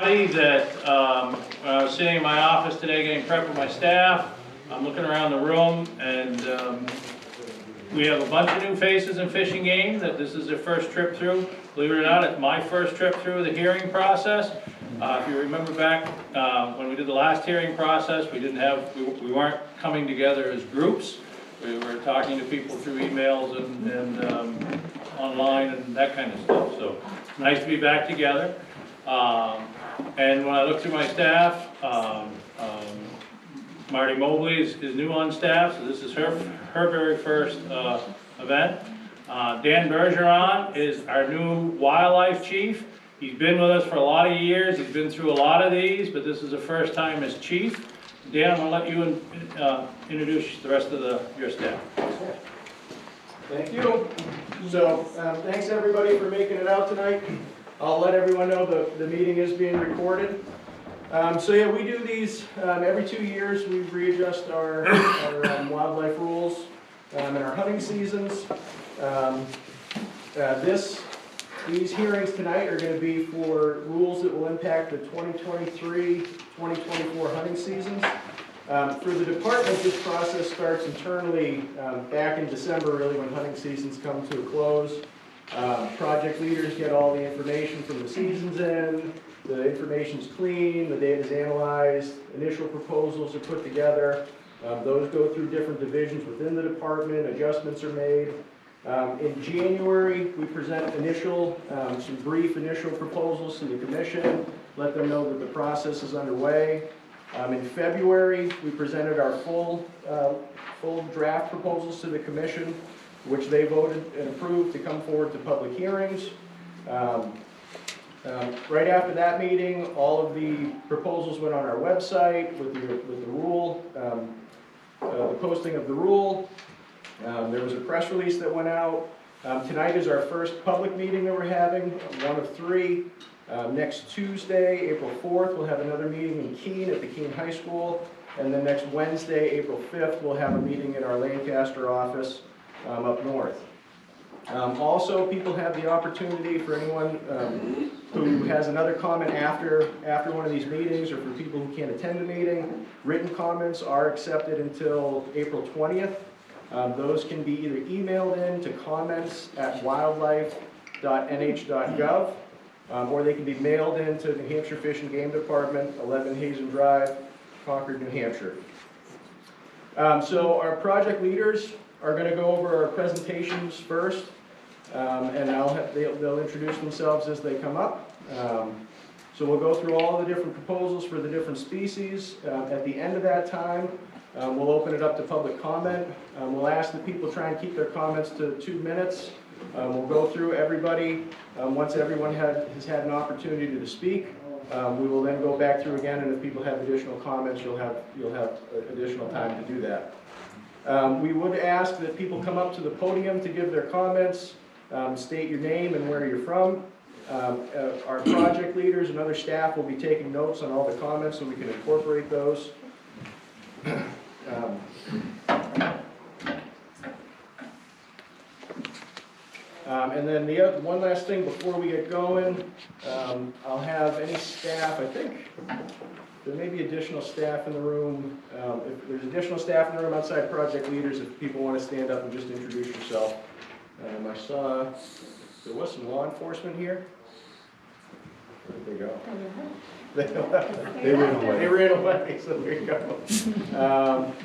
That when I was sitting in my office today getting prepped with my staff, I'm looking around the room and we have a bunch of new faces in fishing game that this is their first trip through. Believe it or not, it's my first trip through the hearing process. If you remember back when we did the last hearing process, we weren't coming together as groups. We were talking to people through emails and online and that kind of stuff. So it's nice to be back together. And when I look through my staff, Marty Mobley is new on staff, so this is her very first event. Dan Bergeron is our new wildlife chief. He's been with us for a lot of years. He's been through a lot of these, but this is the first time as chief. Dan, I'm going to let you introduce the rest of your staff. Thank you. So, thanks everybody for making it out tonight. I'll let everyone know the meeting is being recorded. So yeah, we do these every 2 years. We readjust our wildlife rules and our hunting seasons. These hearings tonight are going to be for rules that will impact the 2023-2024 hunting seasons. For the department, this process starts internally back in December, really, when hunting seasons come to a close. Project leaders get all the information from the seasons in, the information's clean, the data's analyzed, initial proposals are put together. Those go through different divisions within the department, adjustments are made. In January, we present some brief initial proposals to the commission, let them know that the process is underway. In February, we presented our full draft proposals to the commission, which they voted and approved to come forward to public hearings. Right after that meeting, all of the proposals went on our website with the rule, the posting of the rule. There was a press release that went out. Tonight is our first public meeting that we're having, one of three. Next Tuesday, April 4th, we'll have another meeting in Keene at the Keene High School. And then next Wednesday, April 5th, we'll have a meeting in our Lancaster office up north. Also, people have the opportunity, for anyone who has another comment after one of these meetings, or for people who can't attend the meeting, written comments are accepted until April 20th. Those can be either emailed in to comments@wildlife.nh.gov, or they can be mailed in to New Hampshire Fish and Game Department, 11 Hazen Drive, Concord, New Hampshire. So our project leaders are going to go over our presentations first, and they'll introduce themselves as they come up. So we'll go through all the different proposals for the different species. At the end of that time, we'll open it up to public comment. We'll ask that people try and keep their comments to 2 minutes. We'll go through everybody. Once everyone has had an opportunity to speak, we will then go back through again, and if people have additional comments, you'll have additional time to do that. We would ask that people come up to the podium to give their comments, state your name and where you're from. Our project leaders and other staff will be taking notes on all the comments so we can incorporate those. And then one last thing before we get going, I'll have any staff, I think there may be additional staff in the room. If there's additional staff in the room outside project leaders, if people want to stand up and just introduce yourself. I saw there was some law enforcement here. Where did they go? They ran away. They ran away, so there you go.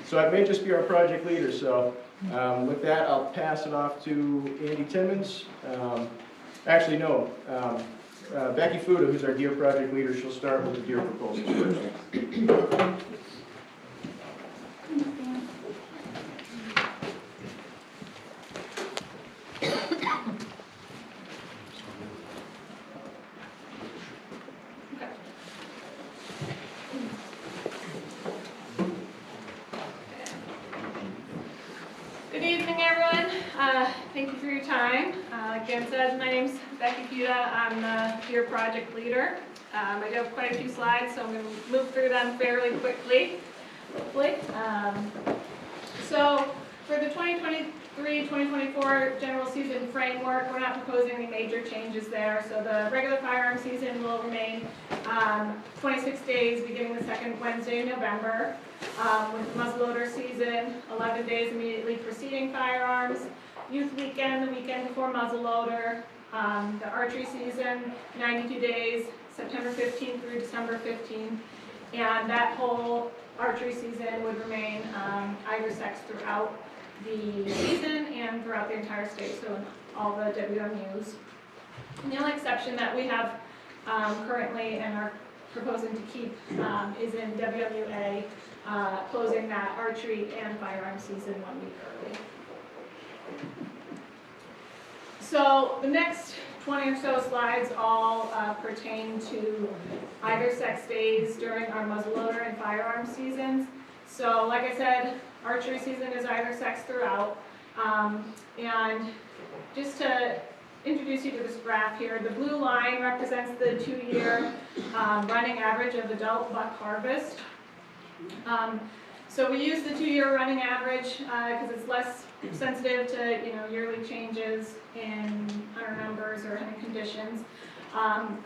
So I may just be our project leader, so with that, I'll pass it off to Andy Timmons. Actually, no. Becky Fuda, who's our deer project leader, she'll start with the deer proposals first. Good evening, everyone. Thank you for your time. Like Dan said, my name's Becky Fuda. I'm the deer project leader. I do have quite a few slides, so I'm going to move through them fairly quickly, hopefully. So for the 2023 2024 general season framework, we're not proposing any major changes there. So the regular firearm season will remain 26 days beginning the second Wednesday in November. With the muzzleloader season, 11 days immediately preceding firearms. Youth weekend, the weekend before muzzleloader. The archery season, 92 days, September 15th through December 15th. And that whole archery season would remain either sex throughout the season and throughout the entire state, so in all the WMUs. And the only exception that we have currently and are proposing to keep is in WMUA, closing that archery and firearm season 1 week early. So the next 20 or so slides all pertain to either sex days during our muzzleloader and firearm seasons. So like I said, archery season is either sex throughout. And just to introduce you to this graph here, the blue line represents the 2-year running average of adult buck harvest. So we use the 2-year running average because it's less sensitive to yearly changes in hunter numbers or hunting conditions.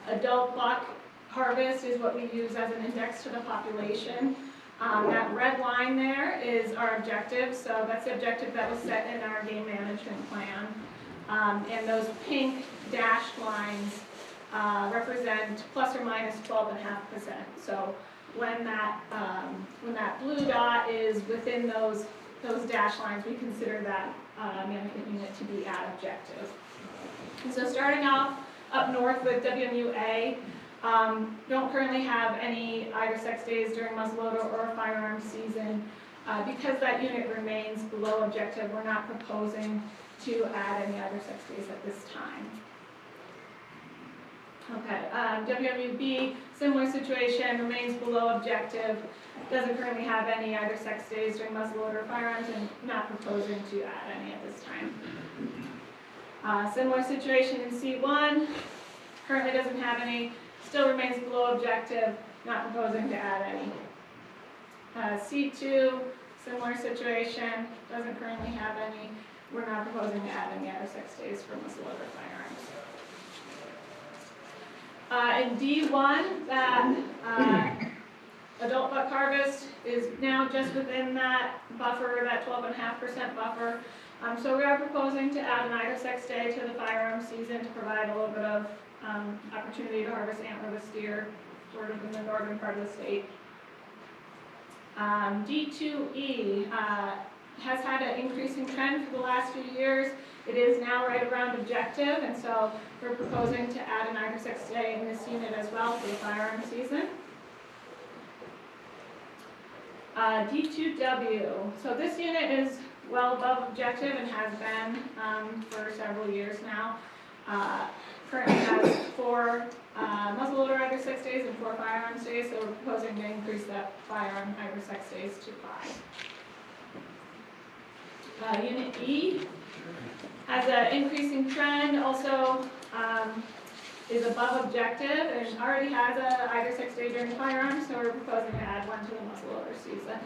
Adult buck harvest is what we use as an index to the population. That red line there is our objective, so that's the objective that was set in our game management plan. And those pink dashed lines represent plus or minus 12.5%. So when that blue dot is within those dashed lines, we consider that management unit to be at objective. And so starting off up north with WMUA, don't currently have any either sex days during muzzleloader or firearm season. Because that unit remains below objective, we're not proposing to add any either sex days at this time. Okay, WMUB, similar situation, remains below objective, doesn't currently have any either sex days during muzzleloader or firearms, and not proposing to add any at this time. Similar situation in C1, currently doesn't have any, still remains below objective, not proposing to add any. C2, similar situation, doesn't currently have any, we're not proposing to add any other sex days for muzzleloader firearms. In D1, that adult buck harvest is now just within that buffer, that 12.5% buffer. So we are proposing to add an either sex day to the firearm season to provide a little bit of opportunity to harvest antlerless deer sort of in the northern part of the state. D2E has had an increasing trend for the last few years. It is now right around objective, and so we're proposing to add an either sex day in this unit as well for the firearm season. D2W, so this unit is well above objective and has been for several years now. Currently has 4 muzzleloader either sex days and 4 firearms days, so we're proposing to increase that firearm either sex days to 5. Unit E has an increasing trend, also is above objective and already has a either sex day during firearms, so we're proposing to add 1 to the muzzleloader season.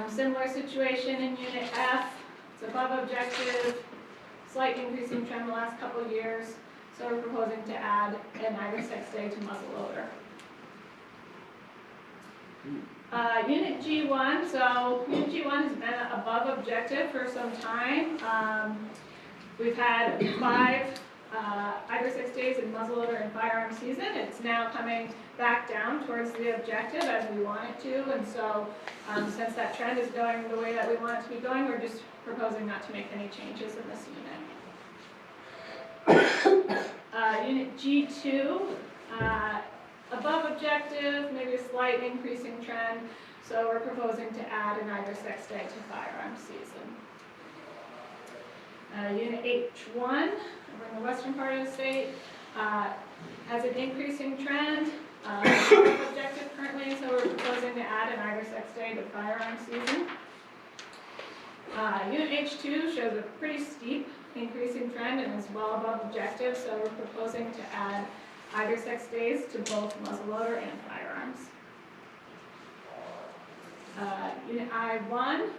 Similar situation in Unit F, it's above objective, slight increasing trend the last couple of years, so we're proposing to add an either sex day to muzzleloader. Unit G1, so Unit G1 has been above objective for some time. We've had 5 either sex days in muzzleloader and firearm season. It's now coming back down towards the objective as we want it to, and so since that trend is going the way that we want it to be going, we're just proposing not to make any changes in this unit. Unit G2, above objective, maybe a slight increasing trend, so we're proposing to add an either sex day to firearm season. Unit H1, over in the western part of the state, has an increasing trend, above objective currently, so we're proposing to add an either sex day to firearm season. Unit H2 shows a pretty steep increasing trend and is well above objective, so we're proposing to add either sex days to both muzzleloader and firearms. Unit I1,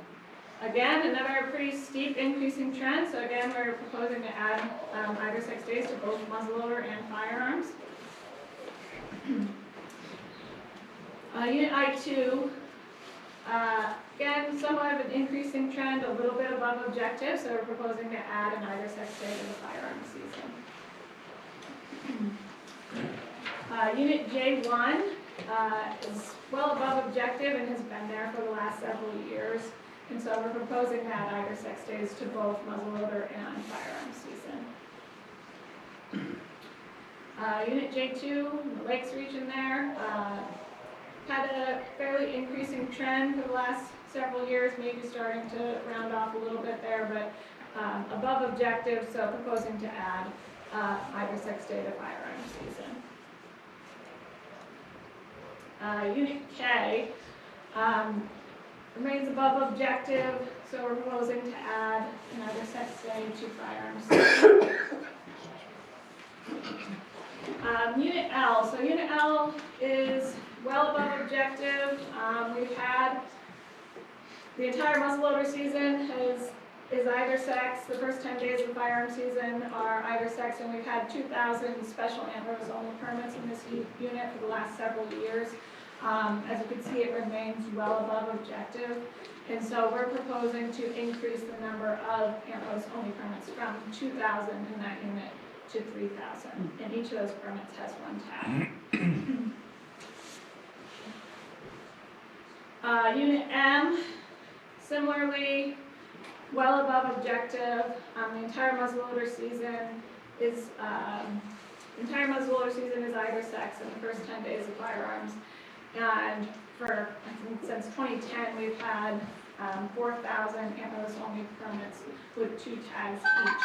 Again, another pretty steep increasing trend, so again, we're proposing to add either sex days to both muzzleloader and firearms. Unit I2, again, somewhat of an increasing trend, a little bit above objective, so we're proposing to add an either sex day to the firearms season. Unit J1 is well above objective and has been there for the last several years. And so we're proposing to add either sex days to both muzzleloader and firearms season. Unit J2, the Lakes region there, had a fairly increasing trend for the last several years, maybe starting to round off a little bit there, but above objective, so proposing to add either sex day to firearms season. Unit K, remains above objective, so we're proposing to add another sex day to firearms. Unit L, so Unit L is well above objective. We've had the entire muzzleloader season is either sex. The first 10 days of the firearm season are either sex, and we've had 2,000 special antlers only permits in this unit for the last several years. As you can see, it remains well above objective, and so we're proposing to increase the number of antlers only permits from 2,000 in that unit to 3,000, and each of those permits has one tag. Unit M, similarly, well above objective. The entire muzzleloader season is either sex in the first 10 days of firearms. And for, I think, since 2010, we've had 4,000 antlerless only permits with 2 tags each.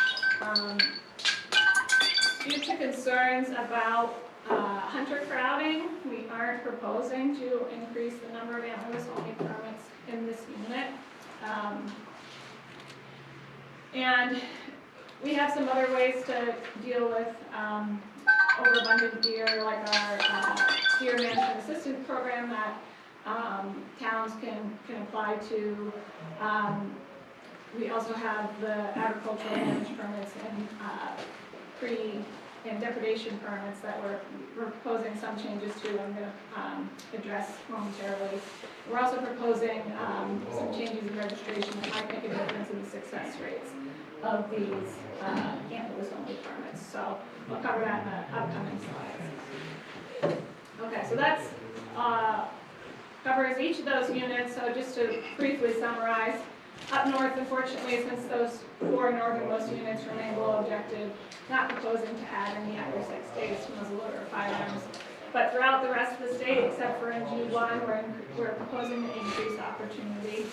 Due to concerns about hunter crowding, we aren't proposing to increase the number of antlerless only permits in this unit. And we have some other ways to deal with overabundant deer, like our deer management assistance program that towns can apply to. We also have the agricultural damage permits and depredation permits that we're proposing some changes to. I'm going to address momentarily. We're also proposing some changes in registration that might make a difference in the success rates of these antlerless only permits. So we'll cover that in the upcoming slides. Okay, so that's covers each of those units. So just to briefly summarize, up north, unfortunately, since those 4 northernmost units remain below objective, not proposing to add any either sex days to muzzleloader or firearms. But throughout the rest of the state, except for in G1, we're proposing to increase opportunity.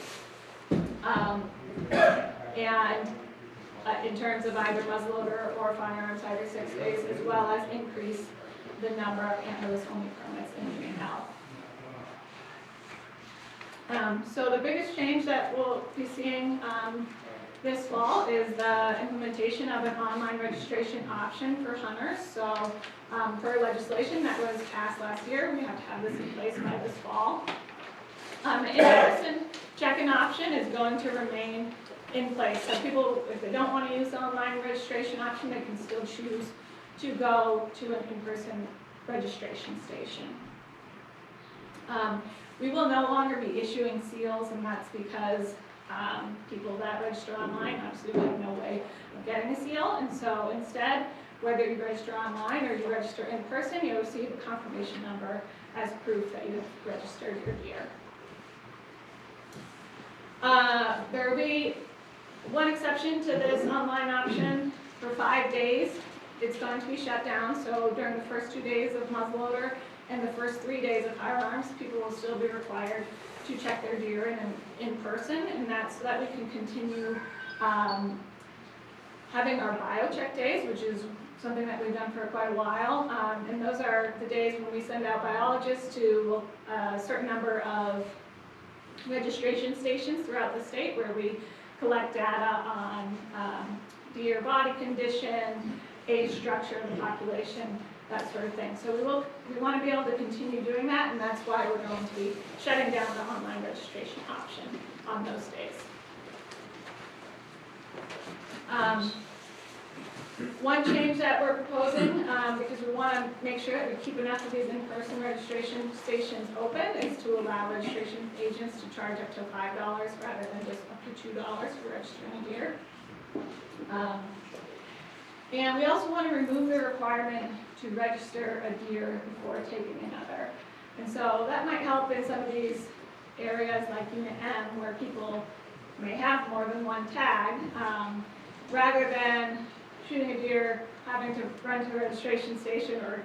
And in terms of either muzzleloader or firearms, either 6 days, as well as increase the number of antlerless only permits in Unit L. So the biggest change that we'll be seeing this fall is the implementation of an online registration option for hunters. So per legislation that was passed last year, we have to have this in place by this fall. In-person check-in option is going to remain in place. So people, if they don't want to use the online registration option, they can still choose to go to an in-person registration station. We will no longer be issuing seals, and that's because people that register online obviously have no way of getting a seal, and so instead, whether you register online or you register in person, you'll receive a confirmation number as proof that you've registered your deer. There will be one exception to this online option. For 5 days, it's going to be shut down, so during the first 2 days of muzzleloader and the first 3 days of firearms, people will still be required to check their deer in person, and that's so that we can continue having our biocheck days, which is something that we've done for quite a while. And those are the days when we send out biologists to a certain number of registration stations throughout the state where we collect data on deer body condition, age structure of the population, that sort of thing. So we want to be able to continue doing that, and that's why we're going to be shutting down the online registration option on those days. One change that we're proposing, because we want to make sure that we keep enough of these in-person registration stations open, is to allow registration agents to charge up to $5 rather than just up to $2 for registering a deer. And we also want to remove the requirement to register a deer before taking another. And so that might help in some of these areas like Unit M where people may have more than one tag, rather than shooting a deer, having to run to a registration station or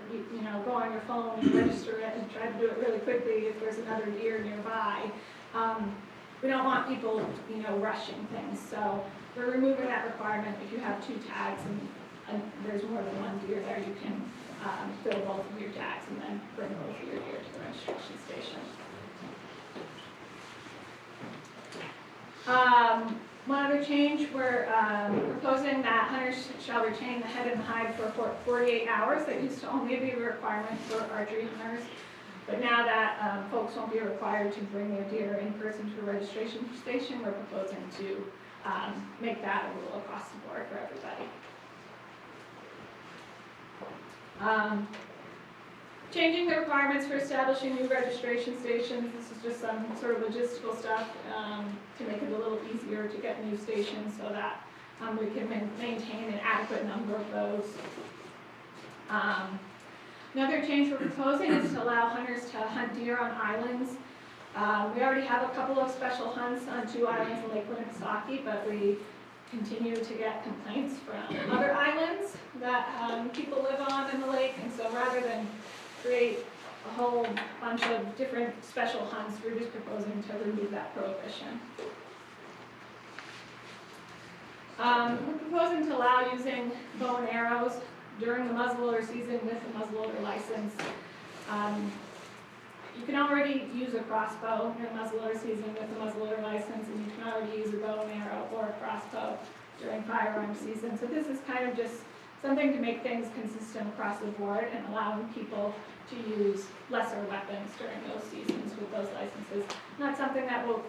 go on your phone and register it and try to do it really quickly if there's another deer nearby. We don't want people rushing things, so we're removing that requirement. If you have 2 tags and there's more than one deer there, you can fill both of your tags and then bring both of your deer to the registration station. One other change, we're proposing that hunters shall retain the head and hide for 48 hours. That used to only be a requirement for archery hunters. But now that folks won't be required to bring their deer in person to a registration station, we're proposing to make that a rule across the board for everybody. Changing the requirements for establishing new registration stations. This is just some sort of logistical stuff to make it a little easier to get new stations so that we can maintain an adequate number of those. Another change we're proposing is to allow hunters to hunt deer on islands. We already have a couple of special hunts on 2 islands in Lake Winnipesaukee, but we continue to get complaints from other islands that people live on in the lake, and so rather than create a whole bunch of different special hunts, we're just proposing to remove that prohibition. We're proposing to allow using bow and arrows during the muzzleloader season with a muzzleloader license. You can already use a crossbow during muzzleloader season with a muzzleloader license, and you can already use a bow and arrow or a crossbow during firearm season. So this is kind of just something to make things consistent across the board and allowing people to use lesser weapons during those seasons with those licenses. Not something that will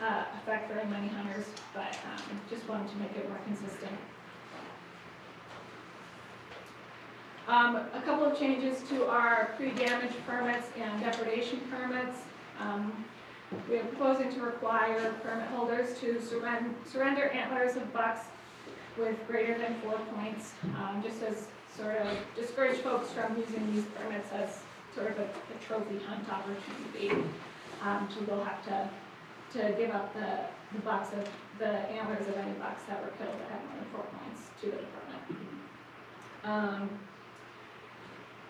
affect very many hunters, but just wanted to make it more consistent. A couple of changes to our pre-damage permits and depredation permits. We are proposing to require permit holders to surrender antlers of bucks with greater than 4 points, just as sort of discourage folks from using these permits as sort of a trophy hunt opportunity. So they'll have to give up the bucks of the antlers of any bucks that were killed that had more than 4 points to the department.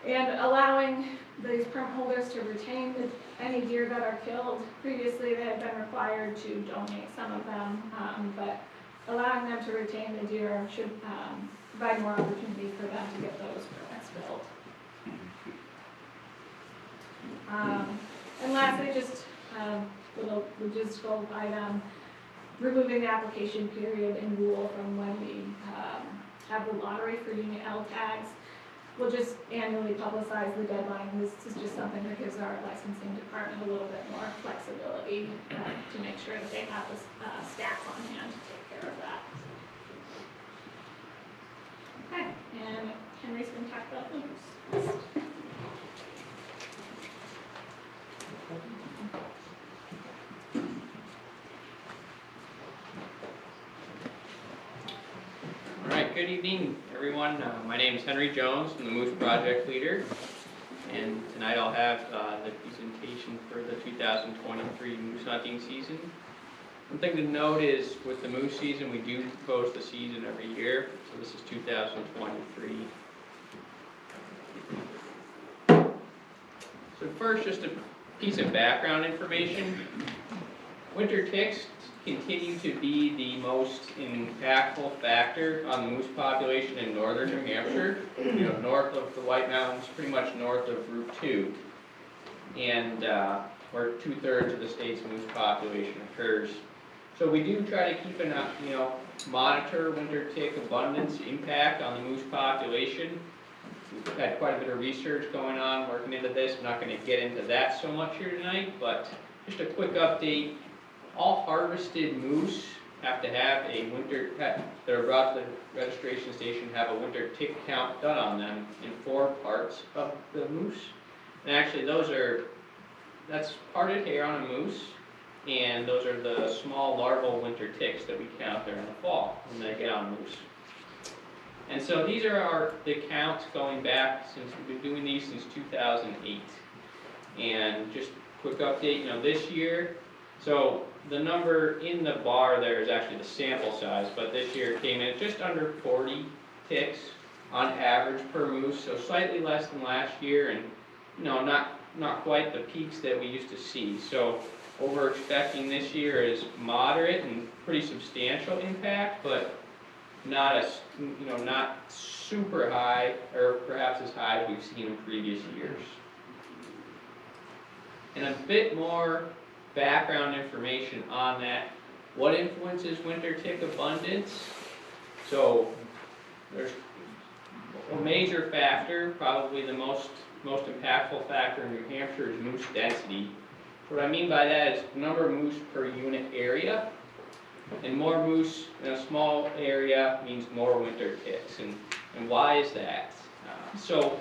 And allowing these permit holders to retain any deer that are killed. Previously, they had been required to donate some of them, but allowing them to retain the deer should provide more opportunity for them to get those permits filled. And lastly, just a little logistical item, removing the application period and rule from when we have the lottery for Unit L tags. We'll just annually publicize the deadline. This is just something that gives our licensing department a little bit more flexibility to make sure that they have the staff on hand to take care of that. Okay, and Henry's going to talk about moose. All right, good evening, everyone. My name is Henry Jones. I'm the Moose Project Leader. And tonight I'll have the presentation for the 2023 moose hunting season. One thing to note is with the moose season, we do post the season every year. So this is 2023. So first, just a piece of background information. Winter ticks continue to be the most impactful factor on the moose population in northern New Hampshire, north of the White Mountains, pretty much north of Route 2, and where 2/3 of the state's moose population occurs. So we do try to keep an monitor winter tick abundance impact on the moose population. We've had quite a bit of research going on, working into this. I'm not going to get into that so much here tonight, but just a quick update. All harvested moose have to have a winter, that are brought to the registration station, have a winter tick count done on them in 4 parts of the moose. And actually that's parted hair on a moose, and those are the small larval winter ticks that we count there in the fall when they get on moose. And so these are the counts going back since we've been doing these since 2008. And just quick update, this year, so the number in the bar there is actually the sample size, but this year it came in at just under 40 ticks on average per moose, so slightly less than last year, and not quite the peaks that we used to see. So what we're expecting this year is moderate and pretty substantial impact, but not super high, or perhaps as high as we've seen in previous years. And a bit more background information on that. What influences winter tick abundance? So there's a major factor, probably the most impactful factor in New Hampshire, is moose density. What I mean by that is number of moose per unit area. And more moose in a small area means more winter ticks. And why is that? So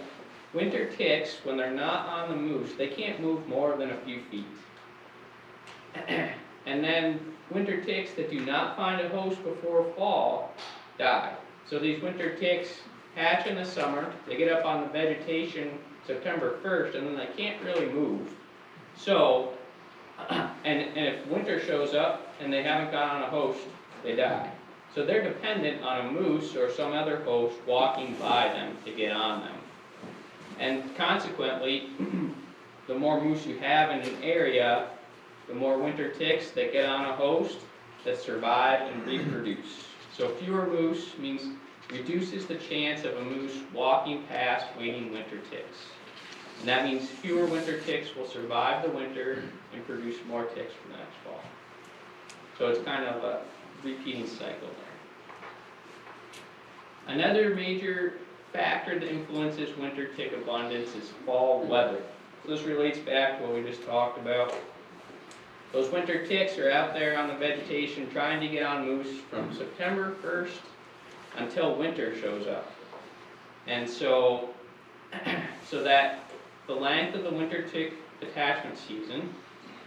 winter ticks, when they're not on the moose, they can't move more than a few feet. And then winter ticks that do not find a host before fall die. So these winter ticks hatch in the summer, they get up on the vegetation September 1st, and then they can't really move. So, and if winter shows up and they haven't got on a host, they die. So they're dependent on a moose or some other host walking by them to get on them. And consequently, the more moose you have in an area, the more winter ticks that get on a host that survive and reproduce. So fewer moose means reduces the chance of a moose walking past waiting winter ticks. And that means fewer winter ticks will survive the winter and produce more ticks for the next fall. So it's kind of a repeating cycle there. Another major factor that influences winter tick abundance is fall weather. So this relates back to what we just talked about. Those winter ticks are out there on the vegetation trying to get on moose from September 1st until winter shows up. And so that the length of the winter tick attachment season,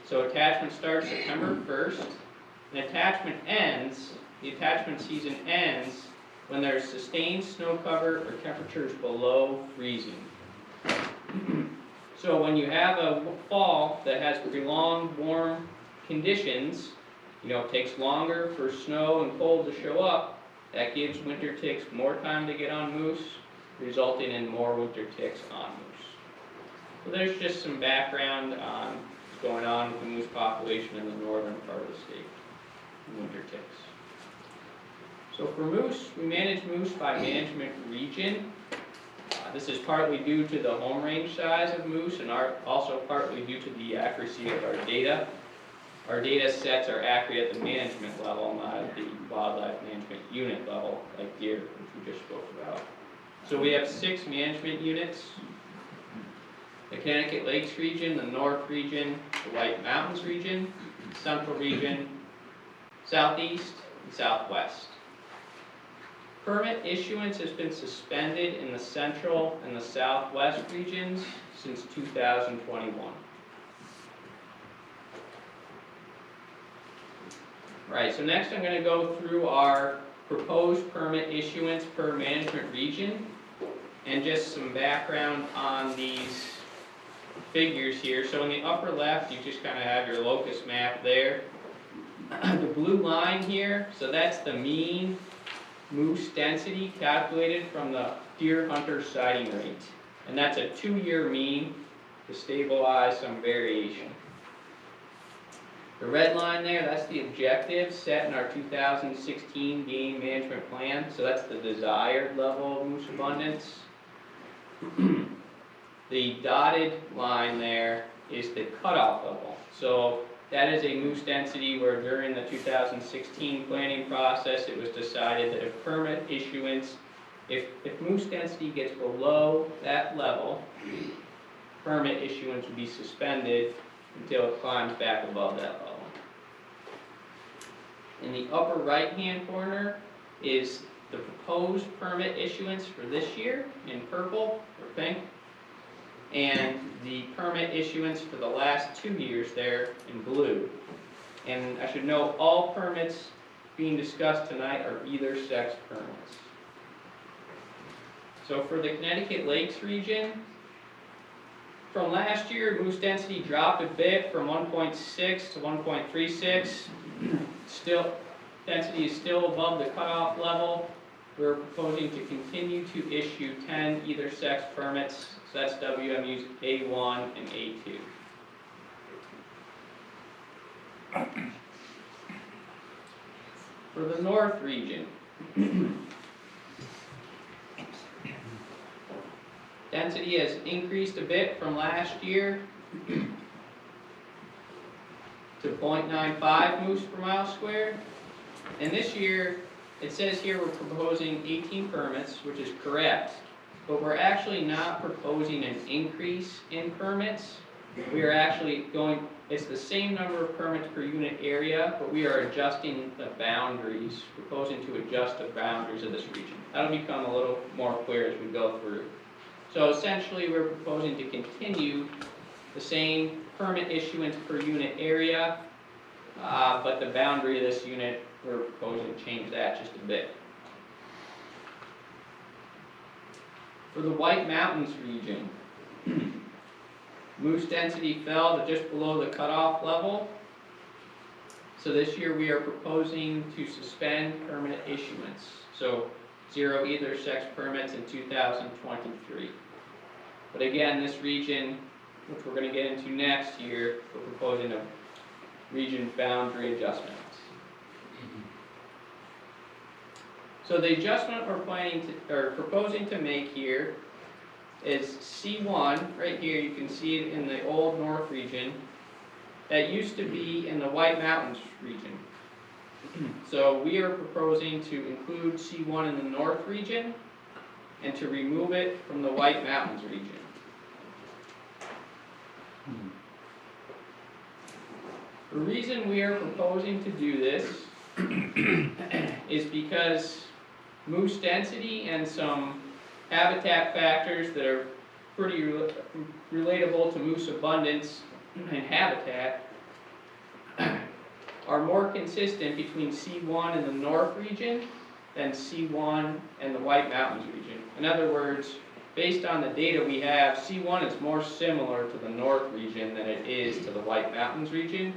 so attachment starts September 1st, and the attachment season ends when there's sustained snow cover or temperatures below freezing. So when you have a fall that has prolonged warm conditions, it takes longer for snow and cold to show up, that gives winter ticks more time to get on moose, resulting in more winter ticks on moose. So there's just some background on what's going on with the moose population in the northern part of the state, winter ticks. So for moose, we manage moose by management region. This is partly due to the home range size of moose and also partly due to the accuracy of our data. Our data sets are accurate at the management level, not at the wildlife management unit level, like deer, which we just spoke about. So we have 6 management units: the Connecticut Lakes region, the North region, the White Mountains region, Central region, Southeast, and Southwest. Permit issuance has been suspended in the Central and the Southwest regions since 2021. Right, so next I'm going to go through our proposed permit issuance per management region and just some background on these figures here. So in the upper left, you just kind of have your locus map there. The blue line here, so that's the mean moose density calculated from the deer hunter sighting rate. And that's a 2-year mean to stabilize some variation. The red line there, that's the objective set in our 2016 game management plan. So that's the desired level of moose abundance. The dotted line there is the cutoff level. So that is a moose density where during the 2016 planning process it was decided that if permit issuance, if moose density gets below that level, permit issuance would be suspended until it climbs back above that level. In the upper right-hand corner is the proposed permit issuance for this year in purple or pink, and the permit issuance for the last 2 years there in blue. And I should note, all permits being discussed tonight are either sex permits. So for the Connecticut Lakes region, from last year, moose density dropped a bit from 1.6 to 1.36. Still, density is still above the cutoff level. We're proposing to continue to issue 10 either sex permits. So that's WMUs A1 and A2. For the north region, density has increased a bit from last year to 0.95 moose per mile squared. And this year, it says here we're proposing 18 permits, which is correct, but we're actually not proposing an increase in permits. We are actually going, it's the same number of permits per unit area, but we are adjusting the boundaries, proposing to adjust the boundaries of this region. That'll become a little more clear as we go through. So essentially, we're proposing to continue the same permit issuance per unit area, but the boundary of this unit, we're proposing to change that just a bit. For the White Mountains region, moose density fell to just below the cutoff level. So this year we are proposing to suspend permit issuance. So 0 either sex permits in 2023. But again, this region, which we're going to get into next year, we're proposing a region boundary adjustment. So the adjustment we're proposing to make here is C1, right here, you can see it in the old north region, that used to be in the White Mountains region. So we are proposing to include C1 in the north region and to remove it from the White Mountains region. The reason we are proposing to do this is because moose density and some habitat factors that are pretty relatable to moose abundance and habitat are more consistent between C1 in the north region than C1 and the White Mountains region. In other words, based on the data we have, C1 is more similar to the north region than it is to the White Mountains region,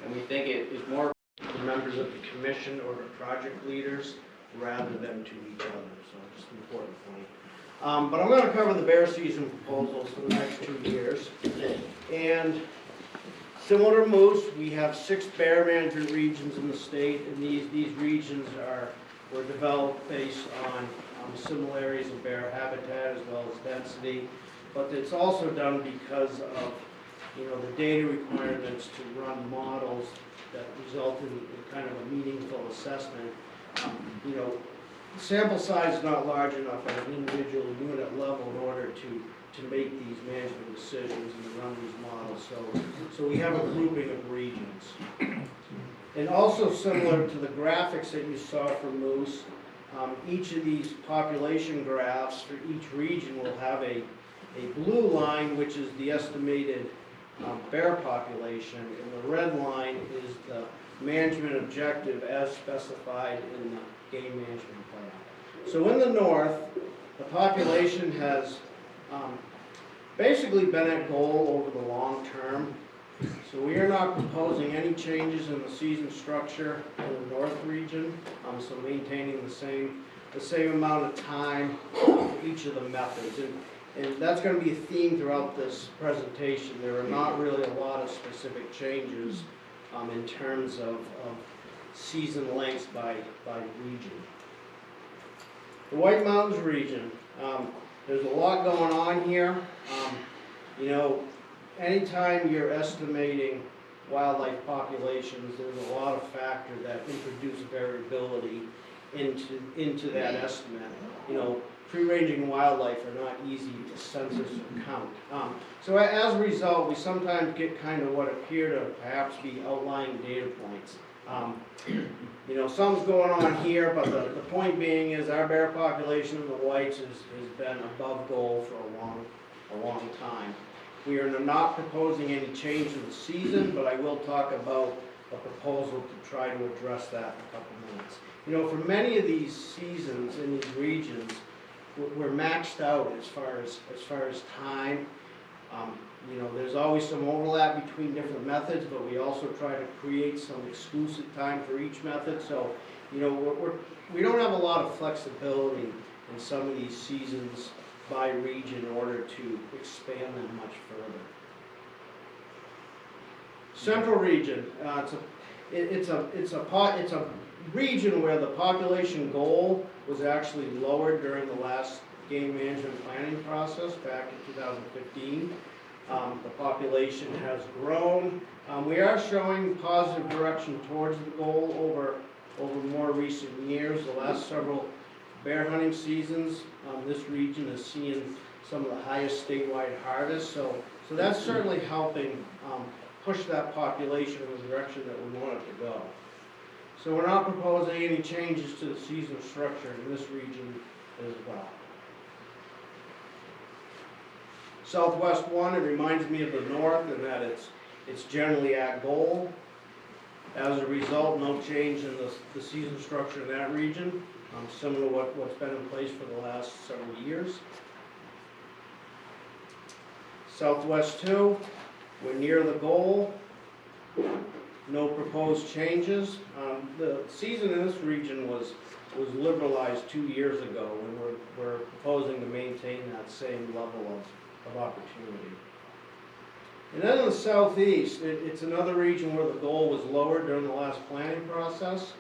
and we think it is more the members of the commission or the project leaders rather than to each other, so just an important point. But I'm going to cover the bear season proposals for the next 2 years. And similar to moose, we have 6 bear management regions in the state, and these regions were developed based on similarities of bear habitat as well as density. But it's also done because of the data requirements to run models that result in kind of a meaningful assessment. Sample size is not large enough at an individual unit level in order to make these management decisions and to run these models. So we have a grouping of regions. And also similar to the graphics that you saw for moose, each of these population graphs for each region will have a blue line, which is the estimated bear population, and the red line is the management objective as specified in the game management plan. So in the north, the population has basically been at goal over the long term. So we are not proposing any changes in the season structure in the north region, so maintaining the same amount of time for each of the methods. And that's going to be a theme throughout this presentation. There are not really a lot of specific changes in terms of season lengths by region. The White Mountains region, there's a lot going on here. Anytime you're estimating wildlife populations, there's a lot of factors that introduce variability into that estimate. Free-ranging wildlife are not easy to census or count. So as a result, we sometimes get kind of what appear to perhaps be outlying data points. You know, something's going on here, but the point being is our bear population in the whites has been above goal for a long time. We are not proposing any change in the season, but I will talk about a proposal to try to address that in a couple minutes. You know, for many of these seasons in these regions, we're maxed out as far as time. You know, there's always some overlap between different methods, but we also try to create some exclusive time for each method. So, you know, we don't have a lot of flexibility in some of these seasons by region in order to expand them much further. Central region, it's a region where the population goal was actually lowered during the last game management planning process back in 2015. The population has grown. We are showing positive direction towards the goal over more recent years. The last several bear hunting seasons, this region is seeing some of the highest statewide harvests. So that's certainly helping push that population in the direction that we want it to go. So we're not proposing any changes to the season structure in this region as well. Southwest 1, it reminds me of the north in that it's generally at goal. As a result, no change in the season structure in that region, similar to what's been in place for the last several years. Southwest 2, we're near the goal. No proposed changes. The season in this region was liberalized 2 years ago, and we're proposing to maintain that same level of opportunity. And then in the southeast, it's another region where the goal was lowered during the last planning process.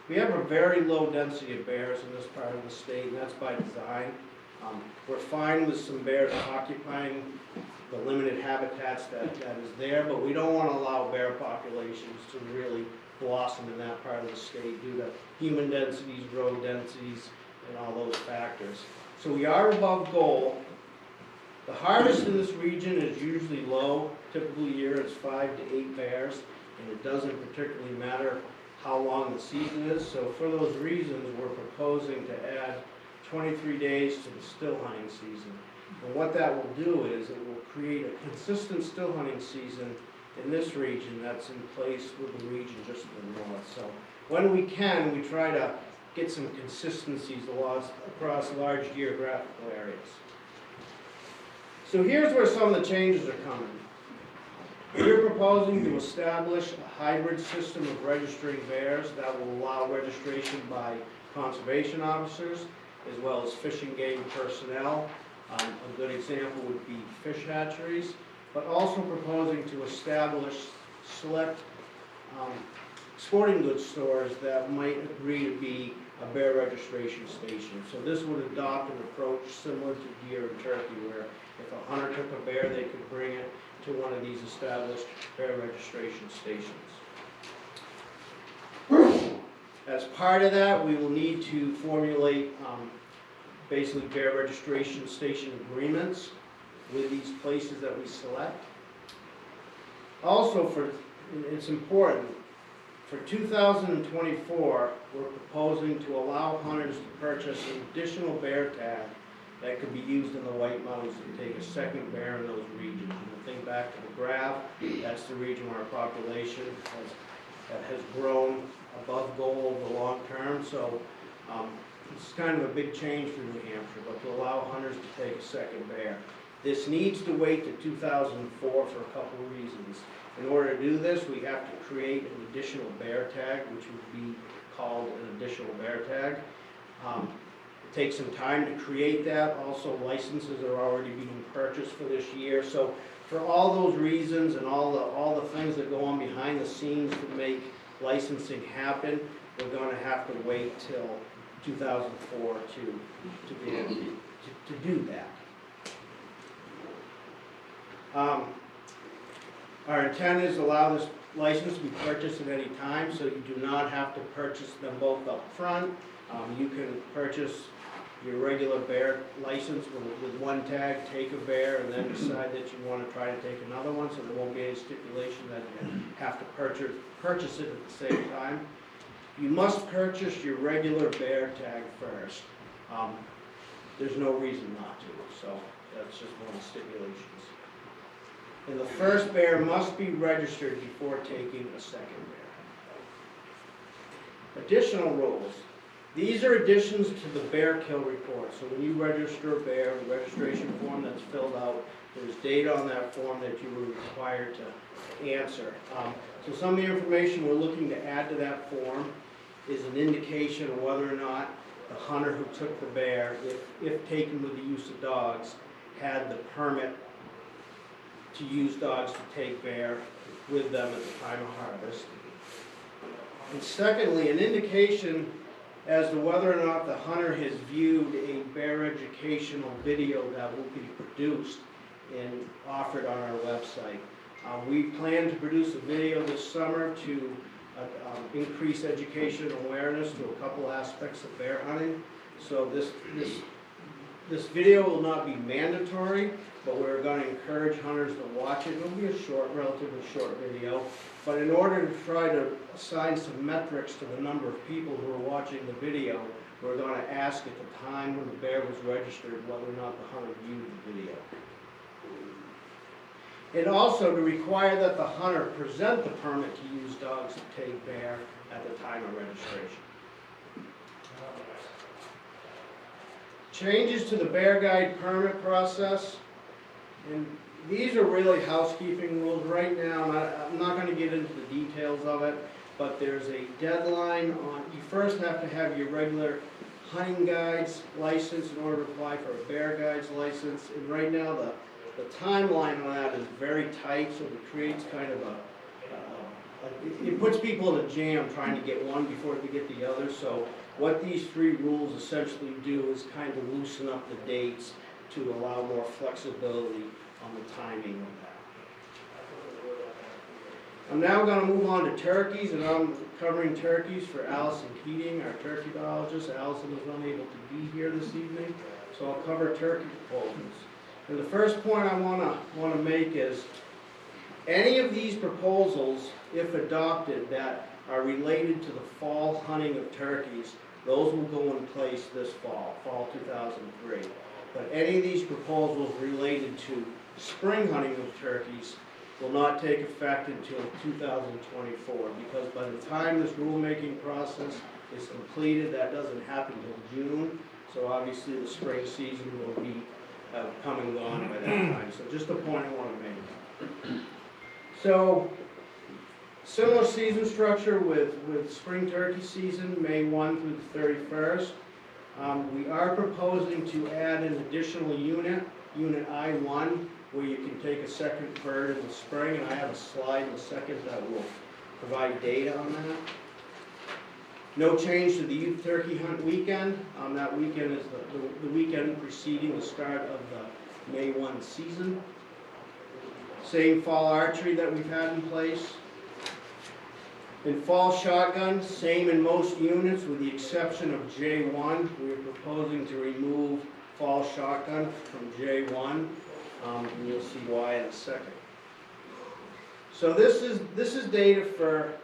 We have a very low density of bears in this part of the state, and that's by design. We're fine with some bears occupying the limited habitats that is there, but we don't want to allow bear populations to really blossom in that part of the state due to human densities, road densities, and all those factors. So we are above goal. The harvest in this region is usually low. Typical year it's 5 to 8 bears, and it doesn't particularly matter how long the season is. So for those reasons, we're proposing to add 23 days to the still hunting season. And what that will do is it will create a consistent still hunting season in this region that's in place with the region just to the north. So when we can, we try to get some consistencies across large geographical areas. So here's where some of the changes are coming. We're proposing to establish a hybrid system of registering bears that will allow registration by conservation officers as well as fish and game personnel. A good example would be fish hatcheries, but also proposing to establish select sporting goods stores that might agree to be a bear registration station. So this would adopt an approach similar to deer and turkey, where if a hunter took a bear, they could bring it to one of these established bear registration stations. As part of that, we will need to formulate basically bear registration station agreements with these places that we select. Also, it's important, for 2024, we're proposing to allow hunters to purchase an additional bear tag that could be used in the White Mountains to take a second bear in those regions. And think back to the graph, that's the region where our population has grown above goal over the long term. So it's kind of a big change for New Hampshire, but to allow hunters to take a second bear. This needs to wait to 2004 for a couple of reasons. In order to do this, we have to create an additional bear tag, which would be called an additional bear tag. It takes some time to create that. Also, licenses are already being purchased for this year. So for all those reasons and all the things that go on behind the scenes to make licensing happen, we're going to have to wait till 2004 to be able to do that. Our intent is to allow this license to be purchased at any time, so you do not have to purchase them both up front. You can purchase your regular bear license with one tag, take a bear, and then decide that you want to try to take another one, so there won't be any stipulation that you have to purchase it at the same time. You must purchase your regular bear tag first. There's no reason not to, so that's just one of the stipulations. And the first bear must be registered before taking a second bear. Additional rules. These are additions to the bear kill report. So when you register a bear, the registration form that's filled out, there's data on that form that you were required to answer. So some of the information we're looking to add to that form is an indication of whether or not the hunter who took the bear, if taken with the use of dogs, had the permit to use dogs to take bear with them at the time of harvest. And secondly, an indication as to whether or not the hunter has viewed a bear educational video that will be produced and offered on our website. We plan to produce a video this summer to increase education and awareness to a couple aspects of bear hunting. So this video will not be mandatory, but we're going to encourage hunters to watch it. It'll be a short, relatively short video. But in order to try to assign some metrics to the number of people who are watching the video, we're going to ask at the time when the bear was registered whether or not the hunter viewed the video. And also to require that the hunter present the permit to use dogs to take bear at the time of registration. Changes to the bear guide permit process. And these are really housekeeping rules right now. I'm not going to get into the details of it, but there's a deadline on, you first have to have your regular hunting guides license in order to apply for a bear guides license. And right now the timeline on that is very tight, so it creates kind of it puts people in a jam trying to get one before they get the other. So what these three rules essentially do is kind of loosen up the dates to allow more flexibility on the timing of that. I'm now going to move on to turkeys, and I'm covering turkeys for Allison Keating, our turkey biologist. Allison was unable to be here this evening, so I'll cover turkey proposals. And the first point I want to make is any of these proposals, if adopted, that are related to the fall hunting of turkeys, those will go in place this fall 2003. But any of these proposals related to spring hunting of turkeys will not take effect until 2024, because by the time this rulemaking process is completed, that doesn't happen until June, so obviously the spring season will be come and gone by that time. So just a point I want to make. So similar season structure with spring turkey season, May 1 through the 31st. We are proposing to add an additional unit I-1, where you can take a second bird in the spring, and I have a slide in a second that will provide data on that. No change to the youth turkey hunt weekend. That weekend is the weekend preceding the start of the May 1 season. Same fall archery that we've had in place. In fall shotgun, same in most units with the exception of J1. We are proposing to remove fall shotgun from J1. And you'll see why in a second. So this is data for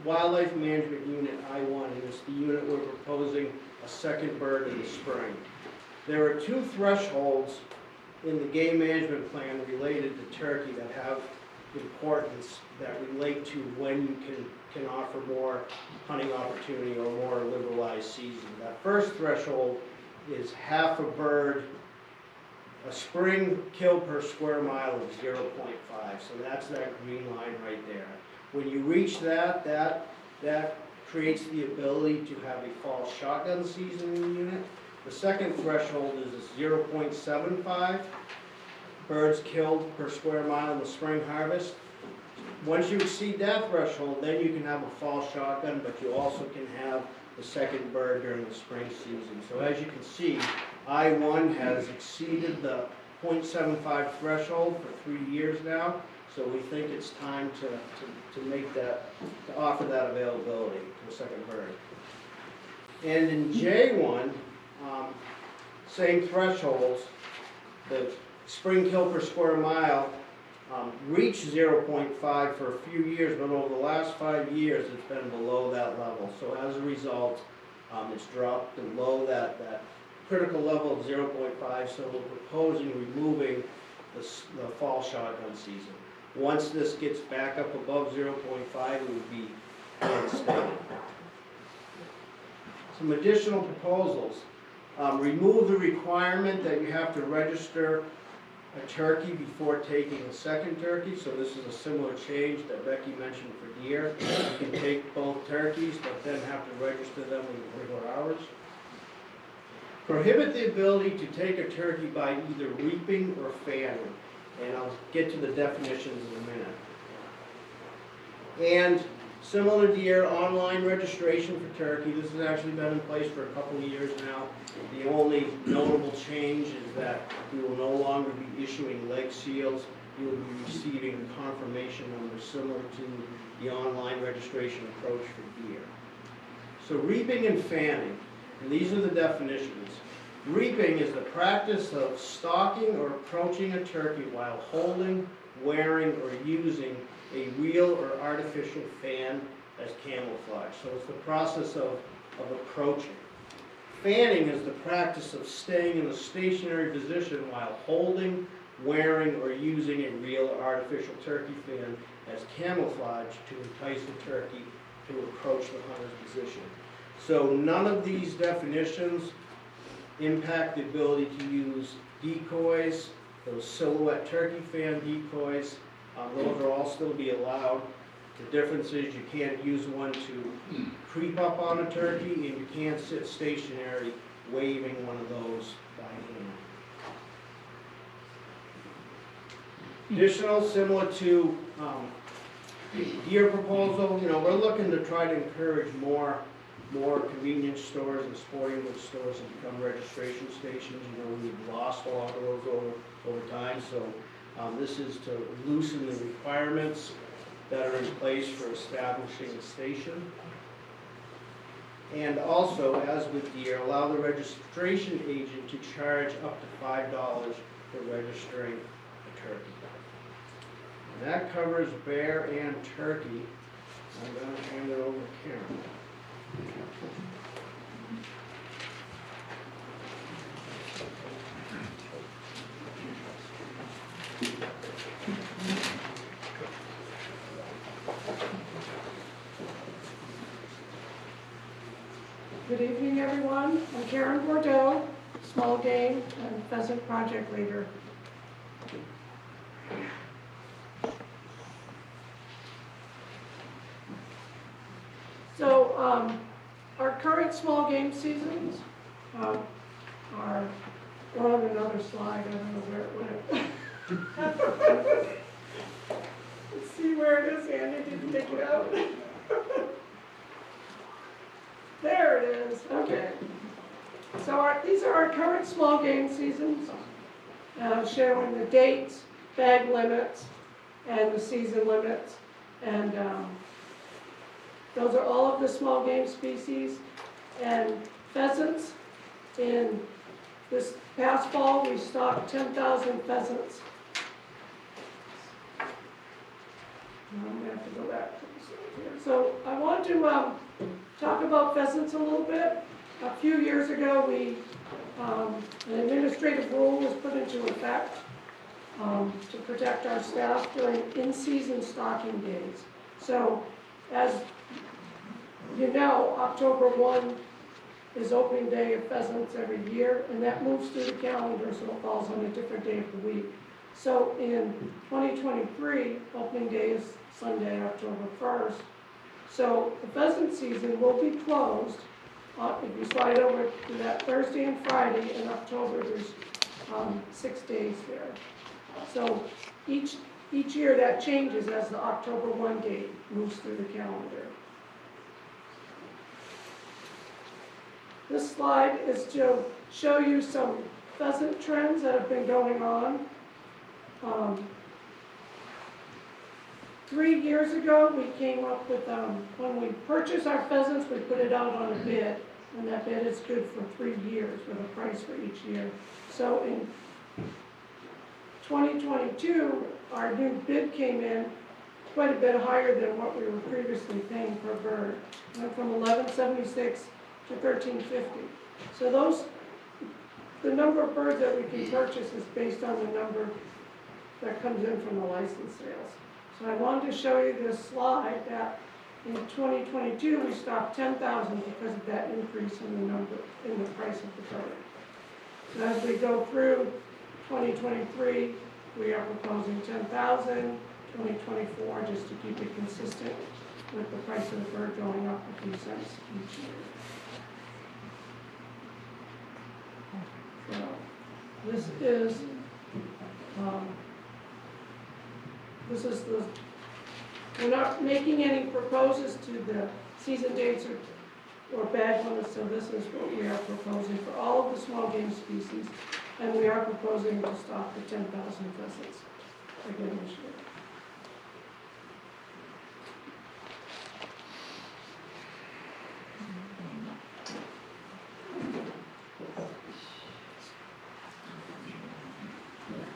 Wildlife Management Unit I-1, and it's the unit we're proposing a second bird in the spring. There are two thresholds in the game management plan related to turkey that have importance that relate to when you can offer more hunting opportunity or more liberalized season. That first threshold is half a bird, a spring kill per square mile of 0.5. So that's that green line right there. When you reach that creates the ability to have a fall shotgun season in the unit. The second threshold is 0.75 birds killed per square mile in the spring harvest. Once you exceed that threshold, then you can have a fall shotgun, but you also can have the second bird during the spring season. So as you can see, I-1 has exceeded the 0.75 threshold for 3 years now. So we think it's time to make that, to offer that availability to a second bird. And in J1, same thresholds, the spring kill per square mile reached 0.5 for a few years, but over the last 5 years, it's been below that level. So as a result, it's dropped below that critical level of 0.5, so we're proposing removing the fall shotgun season. Once this gets back up above 0.5, it would be reinstated. Some additional proposals. Remove the requirement that you have to register a turkey before taking a second turkey, so this is a similar change that Becky mentioned for deer. You can take both turkeys, but then have to register them in regular hours. Prohibit the ability to take a turkey by either reaping or fanning, and I'll get to the definitions in a minute. And similar to deer, online registration for turkey. This has actually been in place for a couple of years now. The only notable change is that we will no longer be issuing leg seals. You will be receiving confirmation numbers similar to the online registration approach for deer. So reaping and fanning, and these are the definitions. Reaping is the practice of stalking or approaching a turkey while holding, wearing, or using a real or artificial fan as camouflage. So it's the process of approaching. Fanning is the practice of staying in a stationary position while holding, wearing, or using a real or artificial turkey fan as camouflage to entice the turkey to approach the hunter's position. So none of these definitions impact the ability to use decoys, those silhouette turkey fan decoys. Those are all still be allowed. The difference is you can't use one to creep up on a turkey, and you can't sit stationary waving one of those by hand. Additional, similar to deer proposal, we're looking to try to encourage more convenience stores and sporting goods stores to become registration stations. We've lost a lot of those over time, so this is to loosen the requirements that are in place for establishing a station. And also, as with deer, allow the registration agent to charge up to $5 for registering a turkey. And that covers bear and turkey. I'm going to hand it over to Karen. Good evening, everyone. I'm Karen Bordeaux, small game and pheasant project leader. So our current small game seasons are, we're on another slide, I don't know where it went. Let's see where it is, Andy, did you take it out? There it is, okay. So these are our current small game seasons, showing the dates, bag limits, and the season limits. And those are all of the small game species. And pheasants, in this past fall, we stocked 10,000 pheasants. Now I'm gonna have to go back to the slide here. So I want to talk about pheasants a little bit. A few years ago, an administrative rule was put into effect to protect our staff during in-season stocking days. So, as you know, October 1 is opening day of pheasants every year, and that moves through the calendar, so it falls on a different day of the week. So in 2023, opening day is Sunday, October 1st. So the pheasant season will be closed. If you slide over to that Thursday and Friday in October, there's 6 days there. So each year that changes as the October 1 date moves through the calendar. This slide is to show you some pheasant trends that have been going on. 3 years ago, we came up with, when we purchase our pheasants, we put it out on a bid, and that bid is good for 3 years with a price for each year. So in 2022, our new bid came in quite a bit higher than what we were previously paying per bird. Went from $11.76 to $13.50. So the number of birds that we can purchase is based on the number that comes in from the license sales. So I wanted to show you this slide that in 2022, we stopped 10,000 because of that increase in the price of the bird. So as we go through 2023, we are proposing 10,000, 2024, just to keep it consistent with the price of the bird going up a few cents each year. So we're not making any proposals to the season dates or bag limits, so this is what we are proposing for all of the small game species, and we are proposing to stop the 10,000 pheasants again this year.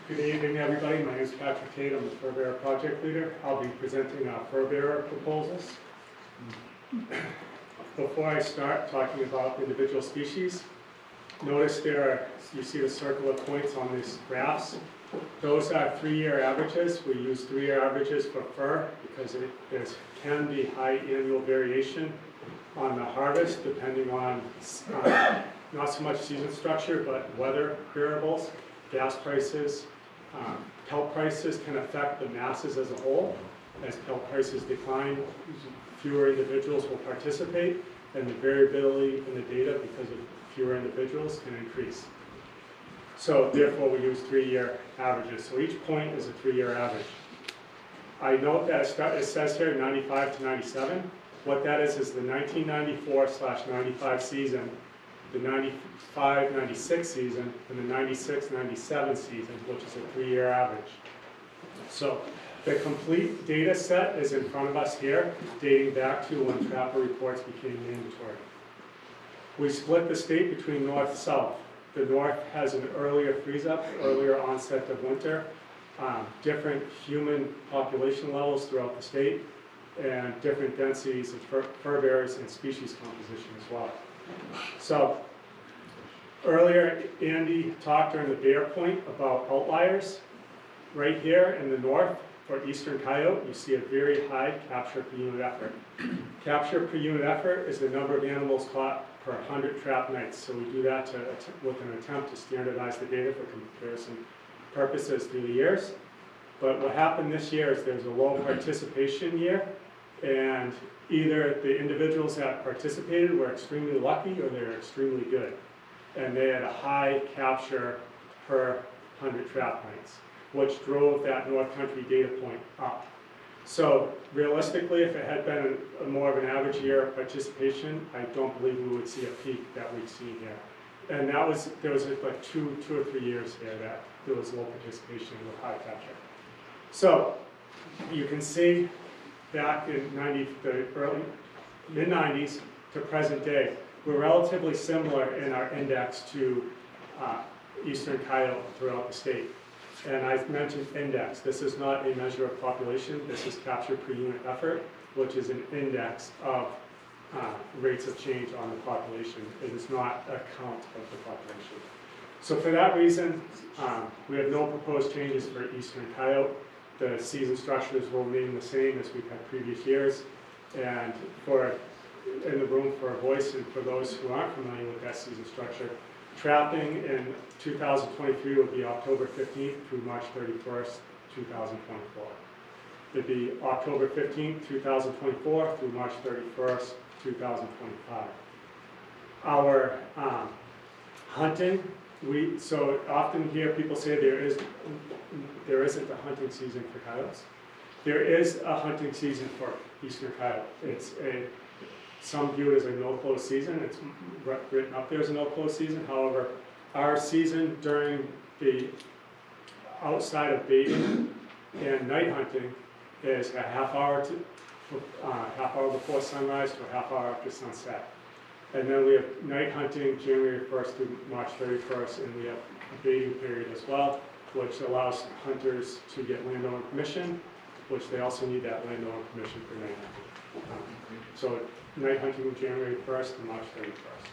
Good evening, everybody. My name is Patrick Tate. I'm the fur bearer project leader. I'll be presenting our fur bearer proposals. Before I start talking about individual species, notice you see the circle of points on these graphs. Those are 3-year averages. We use 3-year averages for fur because there can be high annual variation on the harvest depending on not so much season structure, but weather variables, gas prices. Pelt prices can affect the masses as a whole. As pelt prices decline, fewer individuals will participate, and the variability in the data because of fewer individuals can increase. So therefore we use 3-year averages. So each point is a 3-year average. I note that it says here 95 to 97. What that is the 1994/95 season, the 95-96 season, and the 96-97 season, which is a 3-year average. So the complete data set is in front of us here, dating back to when trapper reports became mandatory. We split the state between north-south. The north has an earlier freeze-up, earlier onset of winter, different human population levels throughout the state, and different densities of fur bearers and species composition as well. So earlier, Andy talked during the bear point about outliers. Right here in the north, for eastern coyote, you see a very high capture per unit effort. Capture per unit effort is the number of animals caught per 100 trap nights. So we do that with an attempt to standardize the data for comparison purposes through the years. But what happened this year is there's a low participation year, and either the individuals that participated were extremely lucky or they were extremely good. And they had a high capture per 100 trap nights, which drove that North Country data point up. So realistically, if it had been more of an average year of participation, I don't believe we would see a peak that we've seen here. And there was like two or 3 years here that there was low participation with high capture. So you can see back in the early mid-90s to present day, we're relatively similar in our index to eastern coyote throughout the state. And I mentioned index. This is not a measure of population. This is capture per unit effort, which is an index of rates of change on the population. It is not a count of the population. So for that reason, we have no proposed changes for eastern coyote. The season structures will remain the same as we've had previous years. And in the room for a voice, and for those who aren't familiar with that season structure, trapping in 2023 will be October 15th through March 31st, 2024. It'd be October 15th, 2024 through March 31st, 2025. Our hunting, so often hear people say there isn't a hunting season for coyotes. There is a hunting season for eastern coyote. Some view it as a no-close season. It's written up there as a no-close season. However, our season during the outside of baiting and night hunting is a half hour before sunrise to a half hour after sunset. And then we have night hunting, January 1st through March 31st, and we have a baiting period as well, which allows hunters to get landowner permission, which they also need that landowner permission for night hunting. So night hunting January 1st to March 31st.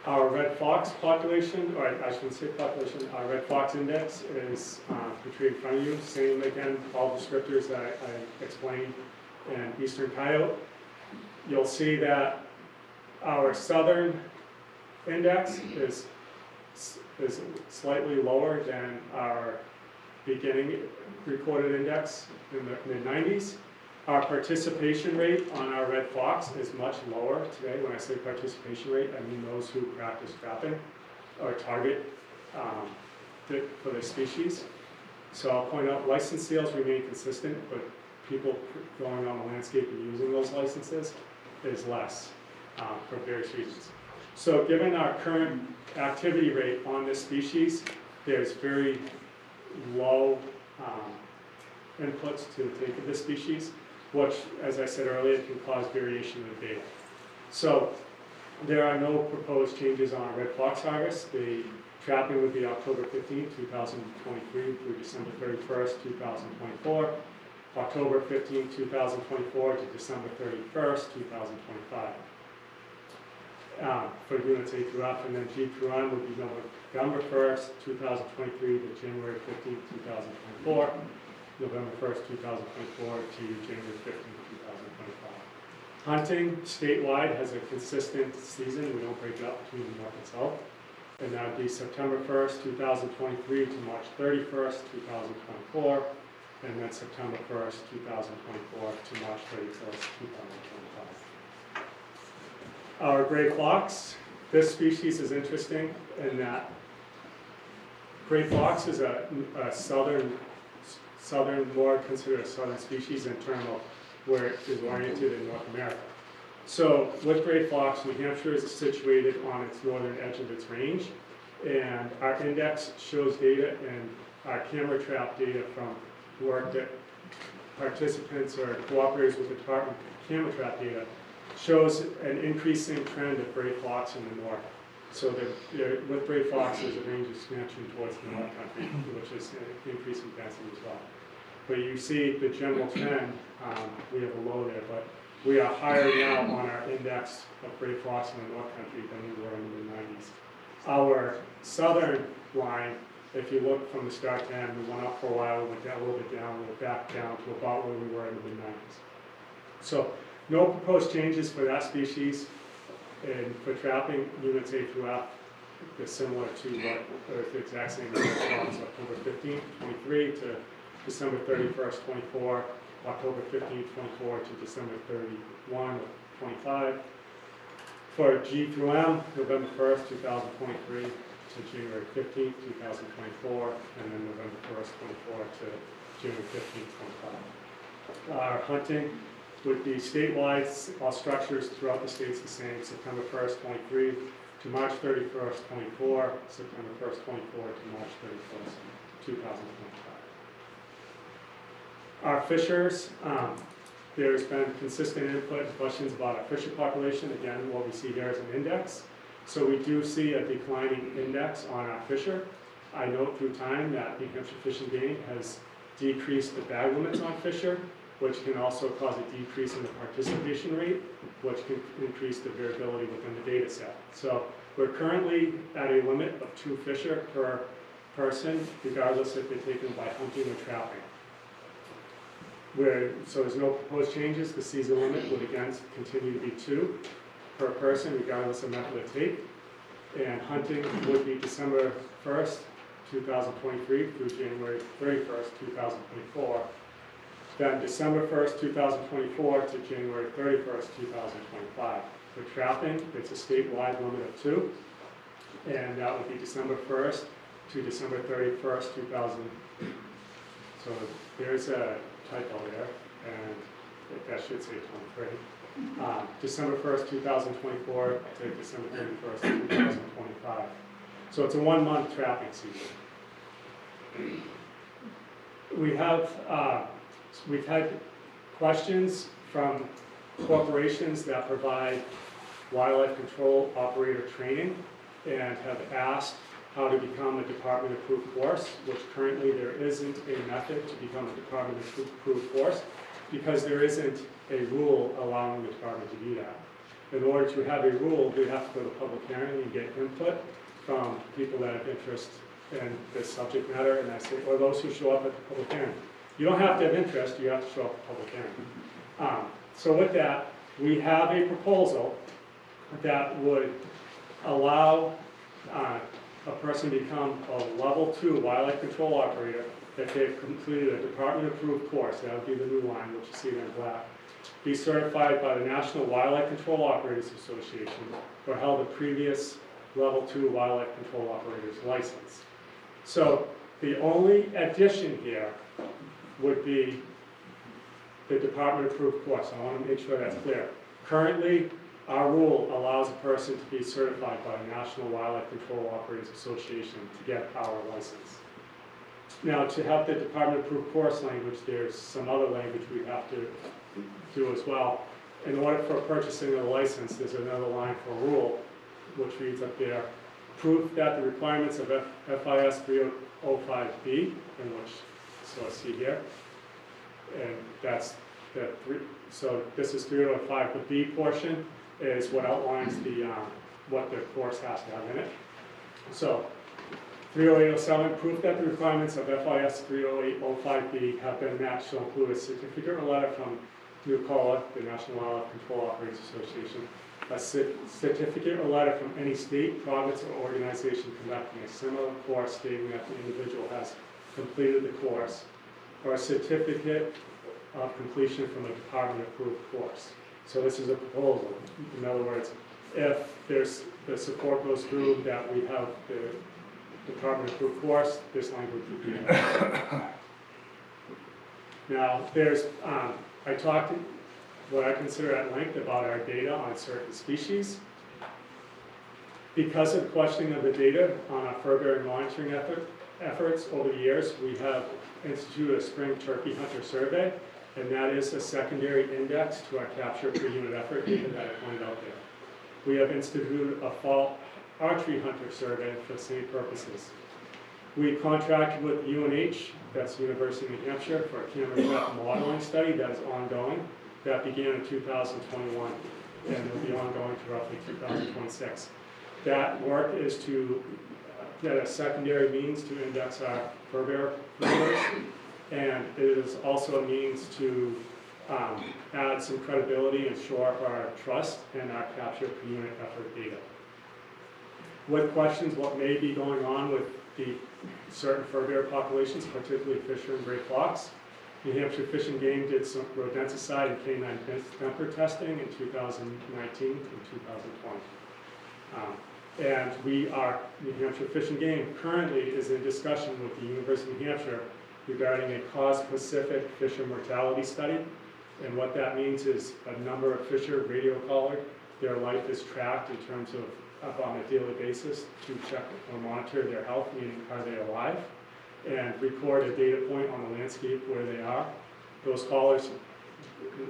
Our red fox population, or I shouldn't say population, our red fox index is portrayed in front of you. Same again, all descriptors that I explained. And eastern coyote, you'll see that our southern index is slightly lower than our beginning recorded index in the mid-90s. Our participation rate on our red fox is much lower today. When I say participation rate, I mean those who practice trapping or target for the species. So I'll point out license sales remain consistent, but people going on the landscape and using those licenses is less for various reasons. So given our current activity rate on this species, there's very low inputs to the take of this species, which, as I said earlier, can cause variation in the data. So there are no proposed changes on red fox harvest. The trapping would be October 15th, 2023 through December 31st, 2024. October 15th, 2024 to December 31st, 2025. For units A through F, and then G through N would be November 1st, 2023 to January 15th, 2024. November 1st, 2024 to January 15th, 2025. Hunting statewide has a consistent season. We don't break it up between the north and south. And that would be September 1st, 2023 to March 31st, 2024. And then September 1st, 2024 to March 31st, 2025. Our gray fox, this species is interesting in that gray fox is a southern, more considered a southern species in terms of where it is oriented in North America. So with gray fox, New Hampshire is situated on its northern edge of its range, and our index shows data and our camera trap data from work that participants or cooperators with the department camera trap data shows an increasing trend of gray fox in the north. So with gray foxes, the range is expansion towards the north country, which is increasing density as well. But you see the general trend, we have a low there, but we are higher now on our index of gray fox in the north country than we were in the mid-90s. Our southern line, if you look from the start to end, we went up for a while, we went down a little bit down, we went back down to about where we were in the mid-90s. So no proposed changes for that species. And for trapping, units A through F is similar to what, or the exact same as October 15th, 23 to December 31st, 24, October 15th, 24 to December 31, 25. For G through M, November 1st, 2023 to January 15th, 2024, and then November 1st, 24 to January 15th, 25. Our hunting would be statewide, all structures throughout the state's the same, September 1st, 23 to March 31st, 24, September 1st, 24 to March 31st, 2025. Our fishers, there's been consistent input and questions about our fisher population. Again, what we see here is an index. So we do see a declining index on our fisher. I note through time that New Hampshire Fish and Game has decreased the bag limits on fisher, which can also cause a decrease in the participation rate, which can increase the variability within the data set. So we're currently at a limit of 2 fisher per person, regardless if they're taken by hunting or trapping. So there's no proposed changes. The season limit would again continue to be 2 per person, regardless of method of take. And hunting would be December 1st, 2023 through January 31st, 2024. Then December 1st, 2024 to January 31st, 2025. For trapping, it's a statewide limit of 2, and that would be December 1st to December 31st, 2000. So there's a typo there, and that should say 23. December 1st, 2024 to December 31st, 2025. So it's a 1-month trapping season. We've had questions from corporations that provide wildlife control operator training and have asked how to become a department-approved course, which currently there isn't a method to become a department-approved course because there isn't a rule allowing the department to do that. In order to have a rule, we have to go to public hearing and get input from people that have interest in this subject matter, and I say, or those who show up at the public hearing. You don't have to have interest, you have to show up at the public hearing. So with that, we have a proposal that would allow a person to become a level 2 wildlife control operator if they've completed a department-approved course. That would be the new line, which you see there in black. Be certified by the National Wildlife Control Operators Association or held a previous level 2 wildlife control operator's license. So the only addition here would be the department-approved course. I want to make sure that's clear. Currently, our rule allows a person to be certified by the National Wildlife Control Operators Association to get our license. Now, to have the department-approved course language, there's some other language we have to do as well. In order for purchasing a license, there's another line for rule, which reads up there, proof that the requirements of FIS 305B, in which, so I see here, and that's the so this is 305. The B portion is what outlines the what the course has to have in it. So 30807, proof that the requirements of FIS 30805B have been met shall include a certificate or letter from NUCOLA, the National Wildlife Control Operators Association, a certificate or letter from any state, province, or organization conducting a similar course stating that the individual has completed the course, or a certificate of completion from a department-approved course. So this is a proposal. In other words, if there's the support goes through that we have the department-approved course, this language would be in. Now, there's, I talked what I consider at length about our data on certain species. Because of questioning of the data on our fur bearing monitoring efforts over the years, we have instituted a spring turkey hunter survey, and that is a secondary index to our capture per unit effort data that I pointed out there. We have instituted a fall archery hunter survey for the same purposes. We contracted with UNH, that's University of New Hampshire, for a camera trap modeling study that is ongoing. That began in 2021 and will be ongoing to roughly 2026. That work is to get a secondary means to index our fur bear numbers, and it is also a means to add some credibility and shore up our trust in our capture per unit effort data. With questions what may be going on with the certain fur bear populations, particularly fisher and gray fox, New Hampshire Fish and Game did some rodenticide and canine temper testing in 2019 and 2020. And New Hampshire Fish and Game currently is in discussion with the University of New Hampshire regarding a cause-specific fisher mortality study. And what that means is a number of fisher radio collared, their life is tracked in terms of on a daily basis to check or monitor their health, meaning are they alive, and record a data point on the landscape where they are. Those collars,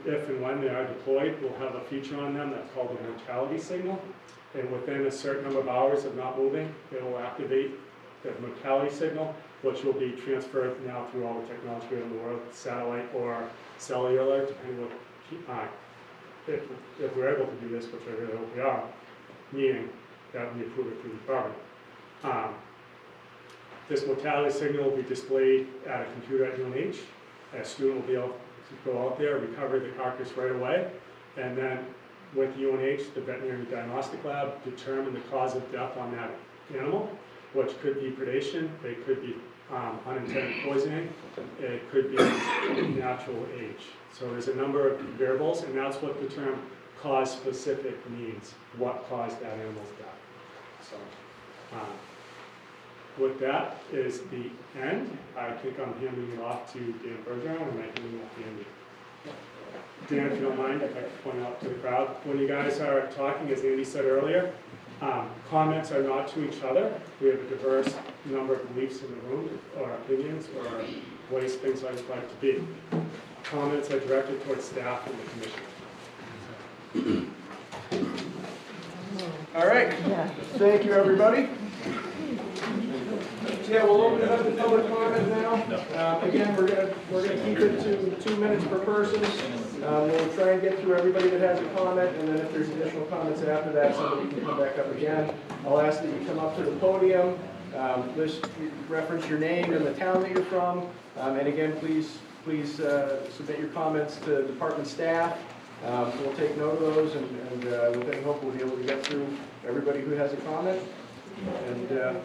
if and when they are deployed, will have a feature on them that's called a mortality signal. And within a certain number of hours of not moving, it will activate the mortality signal, which will be transferred now through all the technology we have in the world, satellite or cellular, depending what, if we're able to do this, which I really hope we are, meaning that we approve it through the department. This mortality signal will be displayed at a computer at UNH. A student will be able to go out there, recover the carcass right away, and then with UNH, the veterinary diagnostic lab, determine the cause of death on that animal, which could be predation, it could be unintended poisoning, it could be natural age. So there's a number of variables, and that's what the term cause-specific means, what caused that animal's death. So with that is the end. I think I'm handing it off to Dan Bergeron, and I'm handing it off to Andy. Dan, if you don't mind, if I could point out to the crowd, when you guys are talking, as Andy said earlier, comments are not to each other. We have a diverse number of beliefs in the room, or opinions, or ways things like to be. Comments are directed towards staff and the commission. All right, thank you, everybody. So yeah, we'll open it up to public comment now. Again, we're gonna keep it to 2 minutes per person. We'll try and get through everybody that has a comment, and then if there's additional comments after that, somebody can come back up again. I'll ask that you come up to the podium, reference your name and the town that you're from, and again, please submit your comments to department staff. We'll take note of those, and with any hope we'll be able to get through everybody who has a comment. And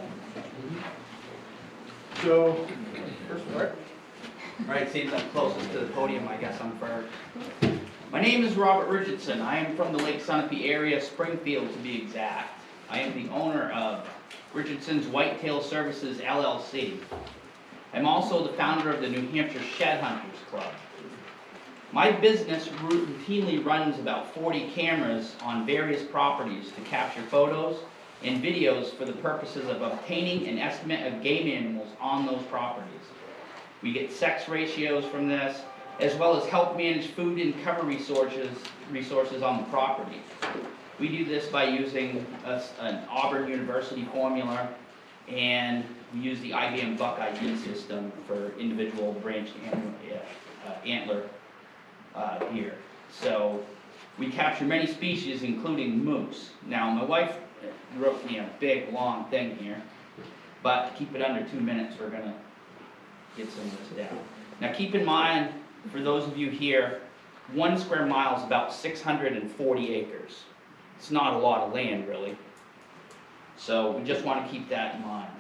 so, first part. All right, seems I'm closest to the podium, I guess I'm first. My name is Robert Richardson. I am from the Lake Sunapee area, Springfield to be exact. I am the owner of Richardson's Whitetail Services LLC. I'm also the founder of the New Hampshire Shed Hunters Club. My business routinely runs about 40 cameras on various properties to capture photos and videos for the purposes of obtaining an estimate of game animals on those properties. We get sex ratios from this, as well as help manage food and cover resources on the property. We do this by using an Auburn University formula, and we use the IBM Buckeye yield system for individual branched antler deer. So we capture many species, including moose. Now, my wife wrote me a big, long thing here, but to keep it under 2 minutes, we're gonna get some of this down. Now, keep in mind, for those of you here, 1 square mile is about 640 acres. It's not a lot of land, really. So we just want to keep that in mind.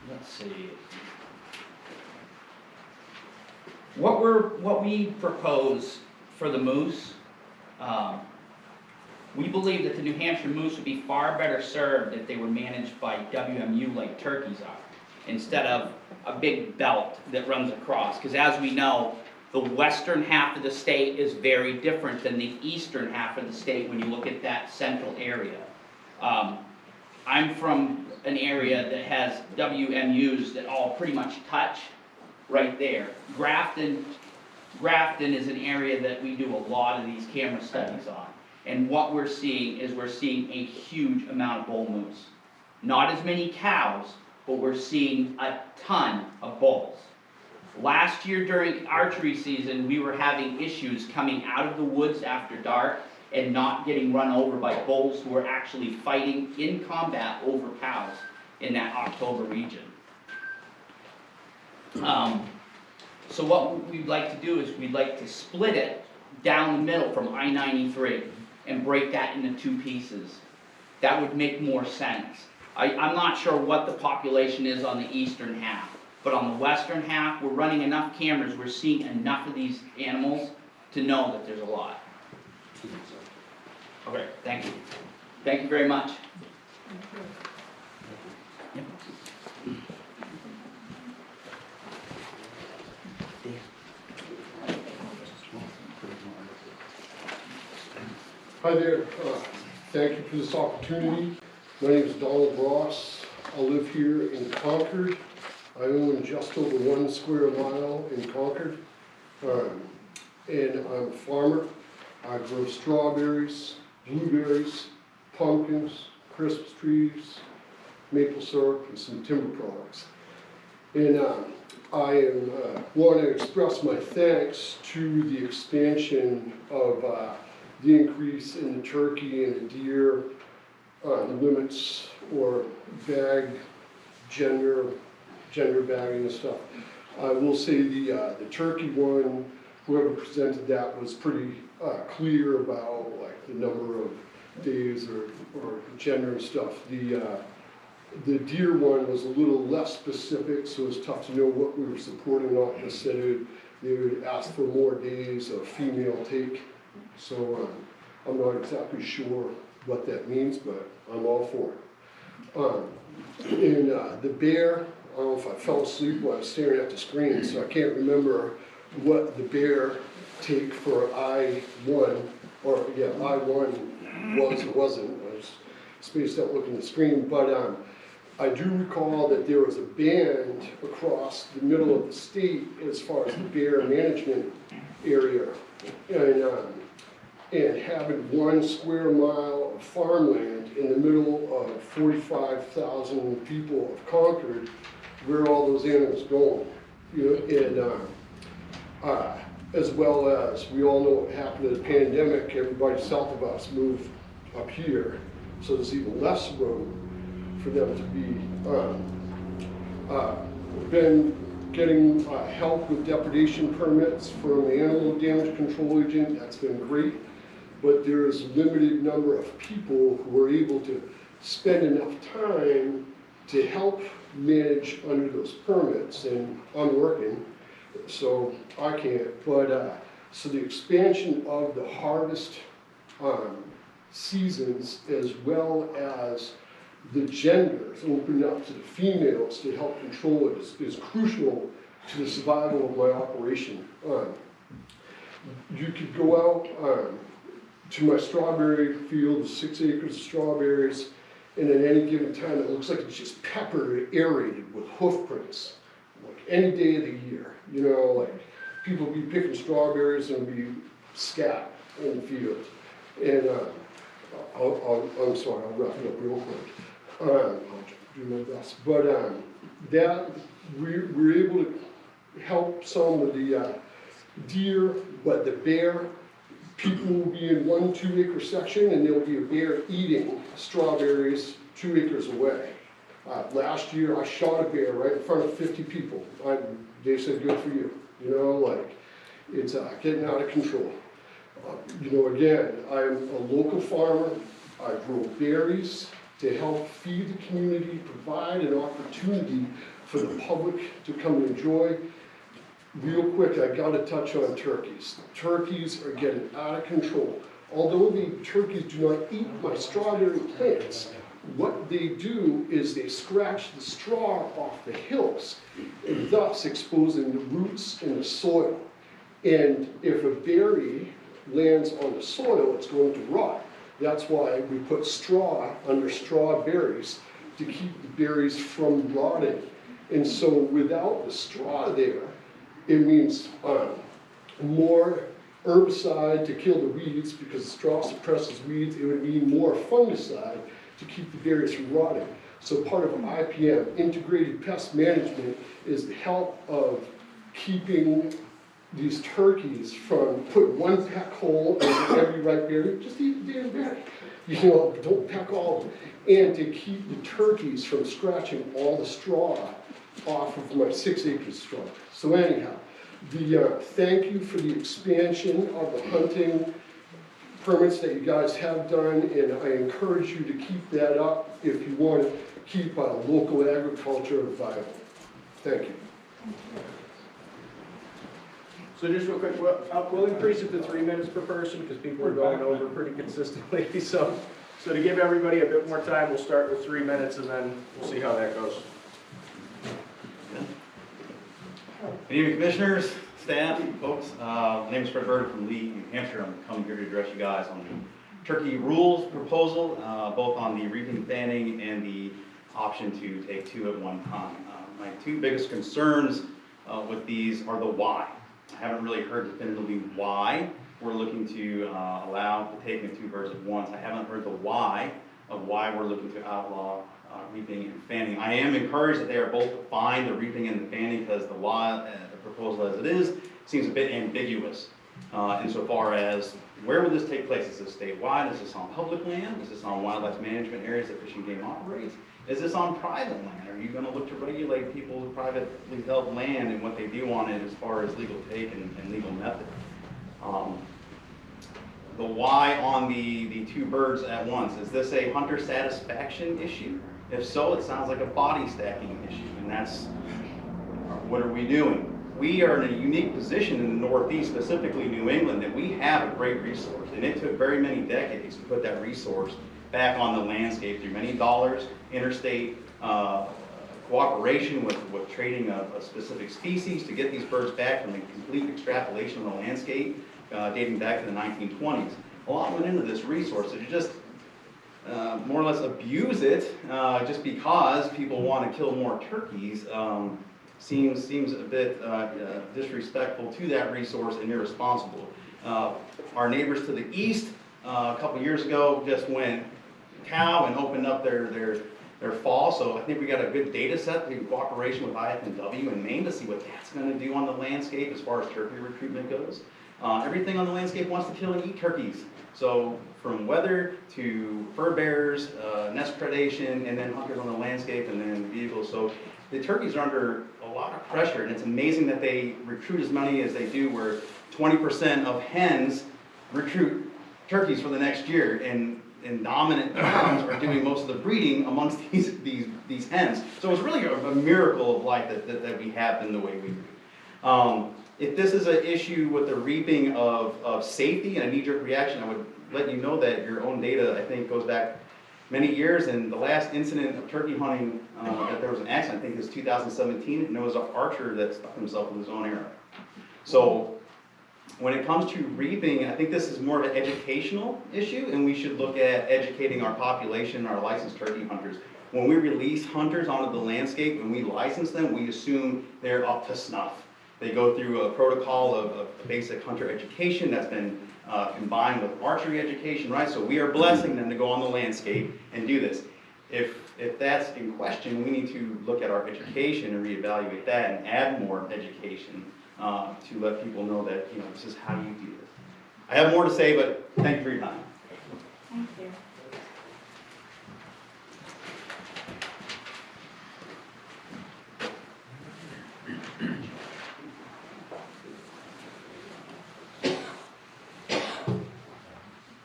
Let's see. What we propose for the moose, we believe that the New Hampshire moose would be far better served if they were managed by WMU like turkeys are, instead of a big belt that runs across. Because as we know, the western half of the state is very different than the eastern half of the state when you look at that central area. I'm from an area that has WMUs that all pretty much touch right there. Grafton is an area that we do a lot of these camera studies on. And what we're seeing is we're seeing a huge amount of bull moose. Not as many cows, but we're seeing a ton of bulls. Last year during archery season, we were having issues coming out of the woods after dark and not getting run over by bulls who were actually fighting in combat over cows in that October region. So what we'd like to do is we'd like to split it down the middle from I-93 and break that into 2 pieces. That would make more sense. I'm not sure what the population is on the eastern half, but on the western half, we're running enough cameras, we're seeing enough of these animals to know that there's a lot. Okay, thank you. Thank you very much. Hi there, thank you for this opportunity. My name is Donald Ross. I live here in Concord. I own just over 1 square mile in Concord. And I'm a farmer. I grow strawberries, blueberries, pumpkins, Christmas trees, maple syrup, and some timber products. And I want to express my thanks to the expansion of the increase in the turkey and the deer limits or bag gender bagging and stuff. I will say the turkey one, whoever presented that was pretty clear about like the number of days or gender and stuff. The deer one was a little less specific, so it's tough to know what we were supporting. Not necessarily they would ask for more days of female take. So I'm not exactly sure what that means, but I'm all for it. And the bear, I don't know if I fell asleep while I was staring at the screen, so I can't remember what the bear take for I-1, or yeah, I-1 was or wasn't. I was spaced out looking at the screen, but I do recall that there was a ban across the middle of the state as far as the bear management area. And having 1 square mile of farmland in the middle of 45,000 people of Concord, where are all those animals going? As well as, we all know what happened to the pandemic, everybody south of us moved up here, so there's even less room for them to be been getting help with depredation permits from the animal damage control agent. That's been great, but there's a limited number of people who are able to spend enough time to help manage under those permits, and I'm working, so I can't. But so the expansion of the harvest seasons, as well as the genders opened up to the females to help control it, is crucial to the survival of my operation. You could go out to my strawberry field, 6 acres of strawberries, and at any given time it looks like it's just peppered, aerated with hoof prints, like any day of the year. You know, like people be picking strawberries and be scat in the field. And I'm sorry, I'll wrap it up real quick. I'll do my best. But that we're able to help some of the deer, but the bear, people will be in 1 2-acre section, and there will be a bear eating strawberries 2 acres away. Last year, I shot a bear right in front of 50 people. They said, good for you. You know, like, it's getting out of control. You know, again, I'm a local farmer. I grow berries to help feed the community, provide an opportunity for the public to come and enjoy. Real quick, I gotta touch on turkeys. Turkeys are getting out of control. Although the turkeys do not eat my strawberry plants, what they do is they scratch the straw off the hills, and thus exposing the roots in the soil. And if a berry lands on the soil, it's going to rot. That's why we put straw under strawberries to keep the berries from rotting. And so without the straw there, it means more herbicide to kill the weeds, because straw suppresses weeds. It would mean more fungicide to keep the berries from rotting. So part of IPM, integrated pest management, is the help of keeping these turkeys from putting 1 peck hole in every ripe berry. Just eat the damn berry. You know, don't peck all of them. And to keep the turkeys from scratching all the straw off of my 6 acres of straw. So anyhow, thank you for the expansion of the hunting permits that you guys have done, and I encourage you to keep that up if you want to keep local agriculture viable. Thank you. So just real quick, we'll increase it to 3 minutes per person, because people are going over pretty consistently. So to give everybody a bit more time, we'll start with 3 minutes, and then we'll see how that goes. Good evening, commissioners, staff, folks. My name is Fred Bird from Lee, New Hampshire. I'm coming here to address you guys on the turkey rules proposal, both on the reaping, fanning, and the option to take 2 at one time. My 2 biggest concerns with these are the why. I haven't really heard definitively why we're looking to allow the taking of 2 birds at once. I haven't heard the why of why we're looking to outlaw reaping and fanning. I am encouraged that they are both defined, the reaping and the fanning, because the law, the proposal as it is, seems a bit ambiguous insofar as where would this take place? Is this statewide? Is this on public land? Is this on wildlife management areas that Fish and Game operates? Is this on private land? Are you going to look to regulate people's privately held land and what they do on it as far as legal take and legal method? The why on the 2 birds at once, is this a hunter satisfaction issue? If so, it sounds like a body stacking issue, and that's, what are we doing? We are in a unique position in the Northeast, specifically New England, that we have a great resource, and it took very many decades to put that resource back on the landscape through many dollars, interstate cooperation with trading of specific species to get these birds back from a complete extrapolation of the landscape dating back to the 1920s. A lot went into this resource. It just, more or less abuse it just because people want to kill more turkeys seems a bit disrespectful to that resource and irresponsible. Our neighbors to the east a couple years ago just went cow and opened up their fall, so I think we got a good data set in cooperation with IFNW in Maine to see what that's going to do on the landscape as far as turkey recruitment goes. Everything on the landscape wants to kill and eat turkeys. So from weather to fur bearers, nest predation, and then hunters on the landscape, and then vehicles. So the turkeys are under a lot of pressure, and it's amazing that they recruit as many as they do, where 20% of hens recruit turkeys for the next year, and dominant farms are doing most of the breeding amongst these hens. So it's really a miracle of life that we have in the way we breed. If this is an issue with the reaping of safety and a knee-jerk reaction, I would let you know that your own data, I think, goes back many years, and the last incident of turkey hunting, that there was an accident, I think it was 2017, and it was an archer that stuck himself with his own arrow. So when it comes to reaping, I think this is more of an educational issue, and we should look at educating our population, our licensed turkey hunters. When we release hunters onto the landscape, when we license them, we assume they're up to snuff. They go through a protocol of basic hunter education that's been combined with archery education, right? So we are blessing them to go on the landscape and do this. If that's in question, we need to look at our education and reevaluate that and add more education to let people know that, you know, this is how you do this. I have more to say, but thank you for your time. Thank you.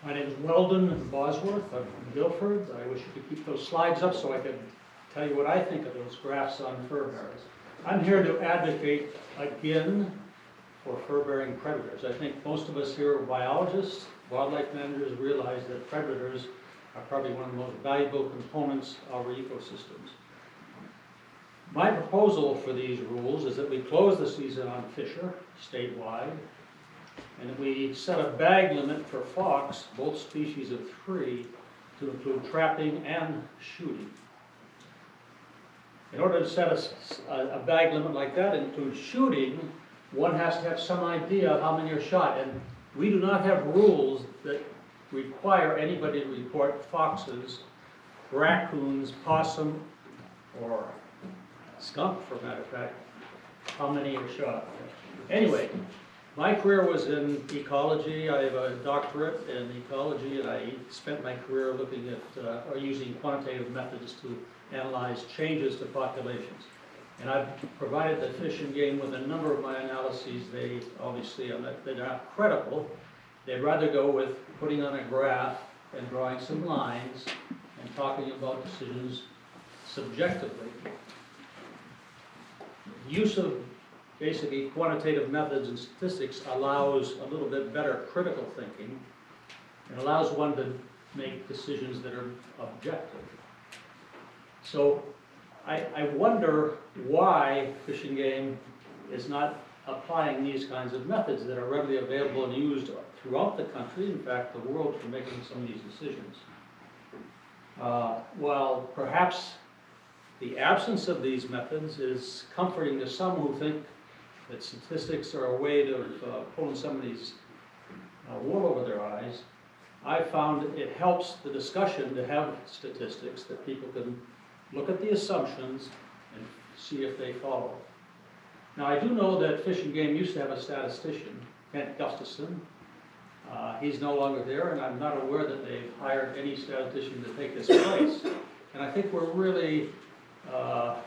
My name is Weldon Bosworth. I'm from Guilford. I wish you could keep those slides up so I could tell you what I think of those graphs on fur bearers. I'm here to advocate again for fur-bearing predators. I think most of us here are biologists, wildlife managers, realize that predators are probably one of the most valuable components of our ecosystems. My proposal for these rules is that we close the season on fisher statewide, and we set a bag limit for fox, both species of 3, to include trapping and shooting. In order to set a bag limit like that, include shooting, one has to have some idea of how many are shot. And we do not have rules that require anybody to report foxes, raccoons, possum, or skunk, for a matter of fact, how many are shot. Anyway, my career was in ecology. I have a doctorate in ecology, and I spent my career looking at or using quantitative methods to analyze changes to populations. And I've provided the Fish and Game with a number of my analyses. They obviously they're not credible. They'd rather go with putting on a graph and drawing some lines and talking about decisions subjectively. Use of basically quantitative methods and statistics allows a little bit better critical thinking and allows one to make decisions that are objective. So I wonder why Fish and Game is not applying these kinds of methods that are readily available and used throughout the country, in fact the world, for making some of these decisions. While perhaps the absence of these methods is comforting to some who think that statistics are a way to pulling somebody's wool over their eyes, I found it helps the discussion to have statistics that people can look at the assumptions and see if they follow. Now, I do know that Fish and Game used to have a statistician, Kent Gustafson. He's no longer there, and I'm not aware that they've hired any statistician to take his place. And I think we're really, I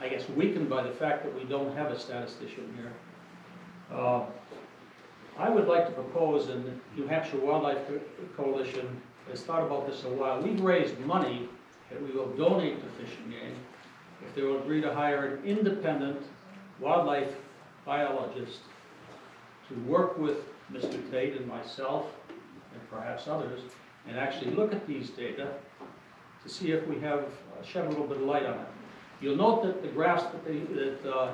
guess, weakened by the fact that we don't have a statistician here. I would like to propose, and the New Hampshire Wildlife Coalition has thought about this a while, we've raised money that we will donate to Fish and Game if they will agree to hire an independent wildlife biologist to work with Mr. Tate and myself, and perhaps others, and actually look at these data to see if we have shed a little bit of light on it. You'll note that the graphs that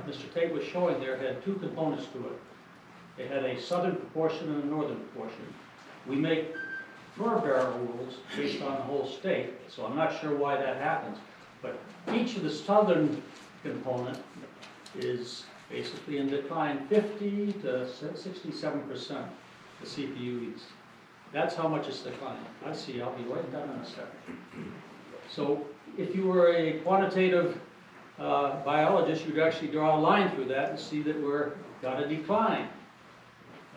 Mr. Tate was showing there had 2 components to it. It had a southern proportion and a northern proportion. We make fur bearer rules based on the whole state, so I'm not sure why that happens. But each of the southern component is basically in decline, 50 to 67%, the CPUs. That's how much it's declining. I see, I'll be right down in a second. So if you were a quantitative biologist, you'd actually draw a line through that and see that we're got a decline.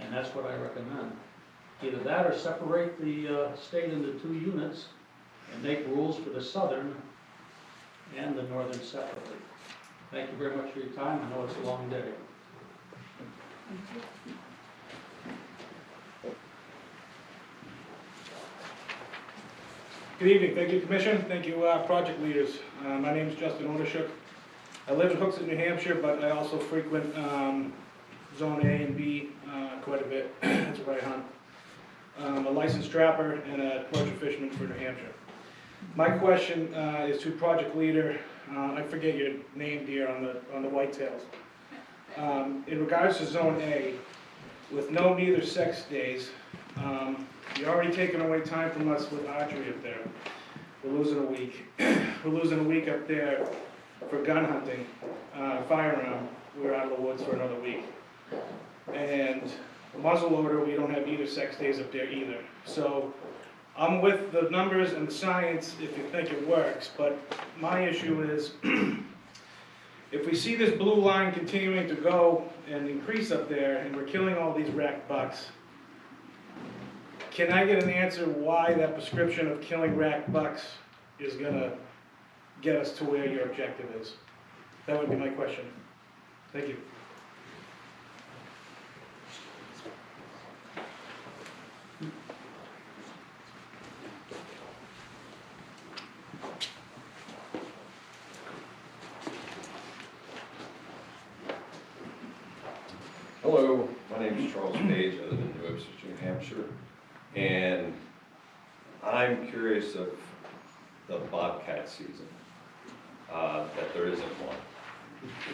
And that's what I recommend. Either that or separate the state into 2 units and make rules for the southern and the northern separately. Thank you very much for your time. I know it's a long day. Good evening, thank you Commission, thank you project leaders. My name is Justin Onashuk. I live in Hooksett, New Hampshire, but I also frequent Zone A and B quite a bit. That's where I hunt. I'm a licensed trapper and a commercial fisherman for New Hampshire. My question is to project leader, I forget your name dear on the whitetails. In regards to Zone A, with no neither sex days, you're already taking away time from us with archery up there. We're losing a week. We're losing a week up there for gun hunting, firearm. We're out of the woods for another week. And muzzleloader, we don't have either sex days up there either. So I'm with the numbers and the science if you think it works, but my issue is if we see this blue line continuing to go and increase up there and we're killing all these rack bucks, can I get an answer why that prescription of killing rack bucks is gonna get us to where your objective is? That would be my question. Thank you. Hello, my name is Charles Page. I live in New Ipswich, New Hampshire, and I'm curious of the bobcat season, that there isn't one.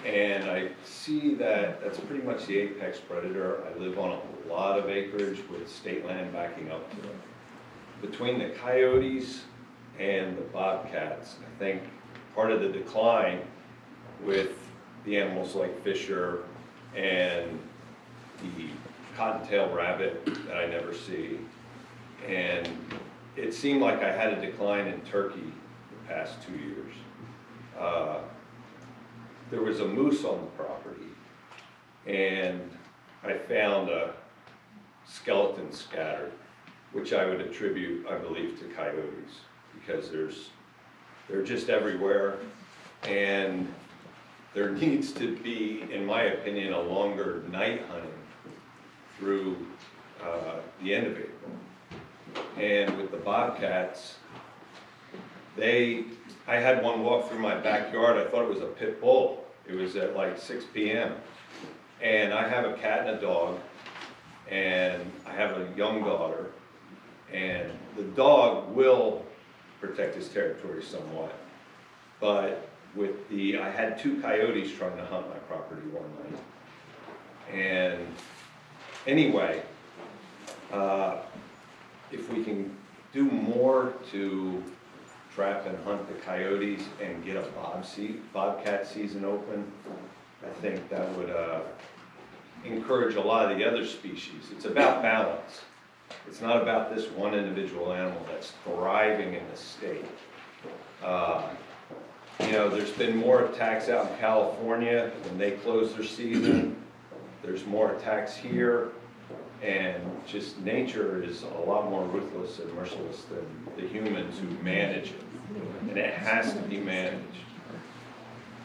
And I see that that's pretty much the apex predator. I live on a lot of acreage with state land backing up to it. Between the coyotes and the bobcats, I think part of the decline with the animals like Fisher and the cottontail rabbit that I never see. And it seemed like I had a decline in turkey the past 2 years. There was a moose on the property, and I found a skeleton scattered, which I would attribute, I believe, to coyotes, because they're just everywhere, and there needs to be, in my opinion, a longer night hunting through the end of April. And with the bobcats, I had one walk through my backyard. I thought it was a pit bull. It was at like 6 p.m. And I have a cat and a dog, and I have a young daughter, and the dog will protect his territory somewhat. But I had 2 coyotes trying to hunt my property one night. And anyway, if we can do more to trap and hunt the coyotes and get a bobcat season open, I think that would encourage a lot of the other species. It's about balance. It's not about this one individual animal that's thriving in the state. You know, there's been more attacks out in California when they closed their season. There's more attacks here. And just nature is a lot more ruthless and merciless than the humans who manage it. And it has to be managed.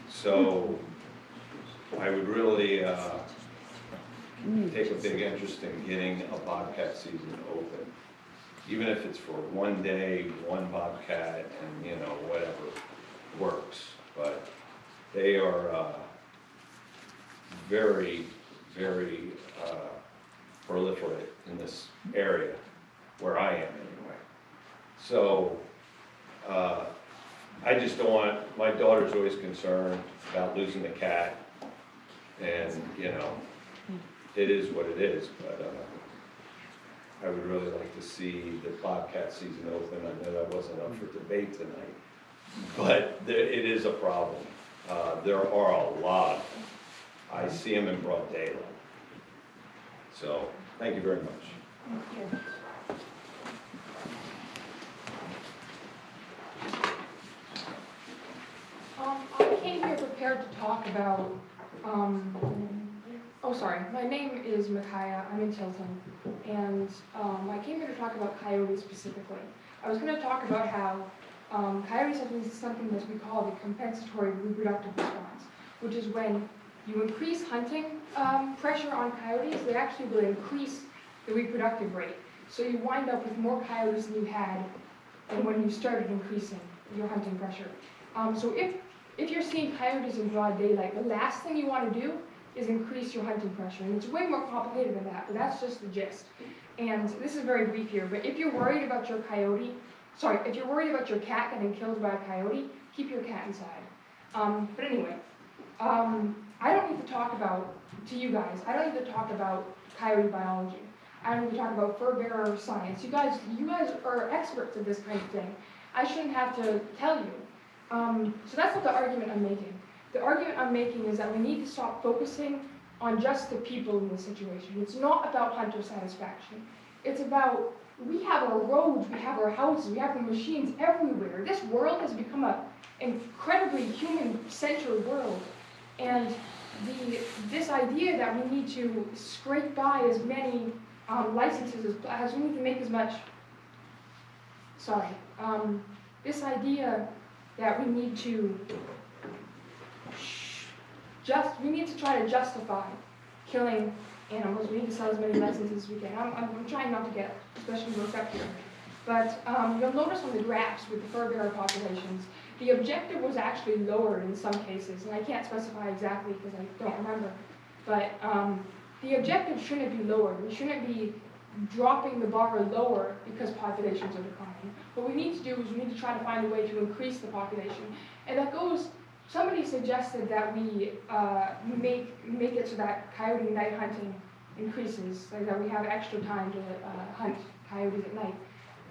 So I would really take a big interest in getting a bobcat season open. Even if it's for one day, one bobcat, and you know, whatever works. But they are very, very proliferate in this area, where I am anyway. So I just don't want, my daughter's always concerned about losing the cat, and you know, it is what it is, but I would really like to see the bobcat season open. I know that wasn't up for debate tonight, but it is a problem. There are a lot of them. I see them in broad daylight. So, thank you very much. I came here prepared to talk about, my name is Micaiah, I'm in Tilton, and I came here to talk about coyotes specifically. I was going to talk about how coyotes have something that we call the compensatory reproductive response, which is when you increase hunting pressure on coyotes, they actually will increase the reproductive rate. So you wind up with more coyotes than you had than when you started increasing your hunting pressure. So if you're seeing coyotes in broad daylight, the last thing you want to do is increase your hunting pressure. And it's way more complicated than that, but that's just the gist. And this is very brief here, but if you're worried about your if you're worried about your cat getting killed by a coyote, keep your cat inside. But anyway, I don't need to talk about, to you guys, I don't need to talk about coyote biology. I don't need to talk about fur bearer science. You guys are experts at this kind of thing. I shouldn't have to tell you. So that's not the argument I'm making. The argument I'm making is that we need to stop focusing on just the people in this situation. It's not about hunter satisfaction. It's about, we have our roads, we have our houses, we have the machines everywhere. This world has become an incredibly human-centered world. And this idea that we need to scrape by as many licenses as we need to make as much, this idea that we need to try to justify killing animals. We need to sell as many licenses as we can. I'm trying not to get especially worked up here. But you'll notice on the graphs with the fur bearer populations, the objective was actually lowered in some cases, and I can't specify exactly because I don't remember. But the objective shouldn't be lowered. We shouldn't be dropping the bar lower because populations are declining. What we need to do is we need to try to find a way to increase the population. And that goes, somebody suggested that we make it so that coyote night hunting increases, like that we have extra time to hunt coyotes at night.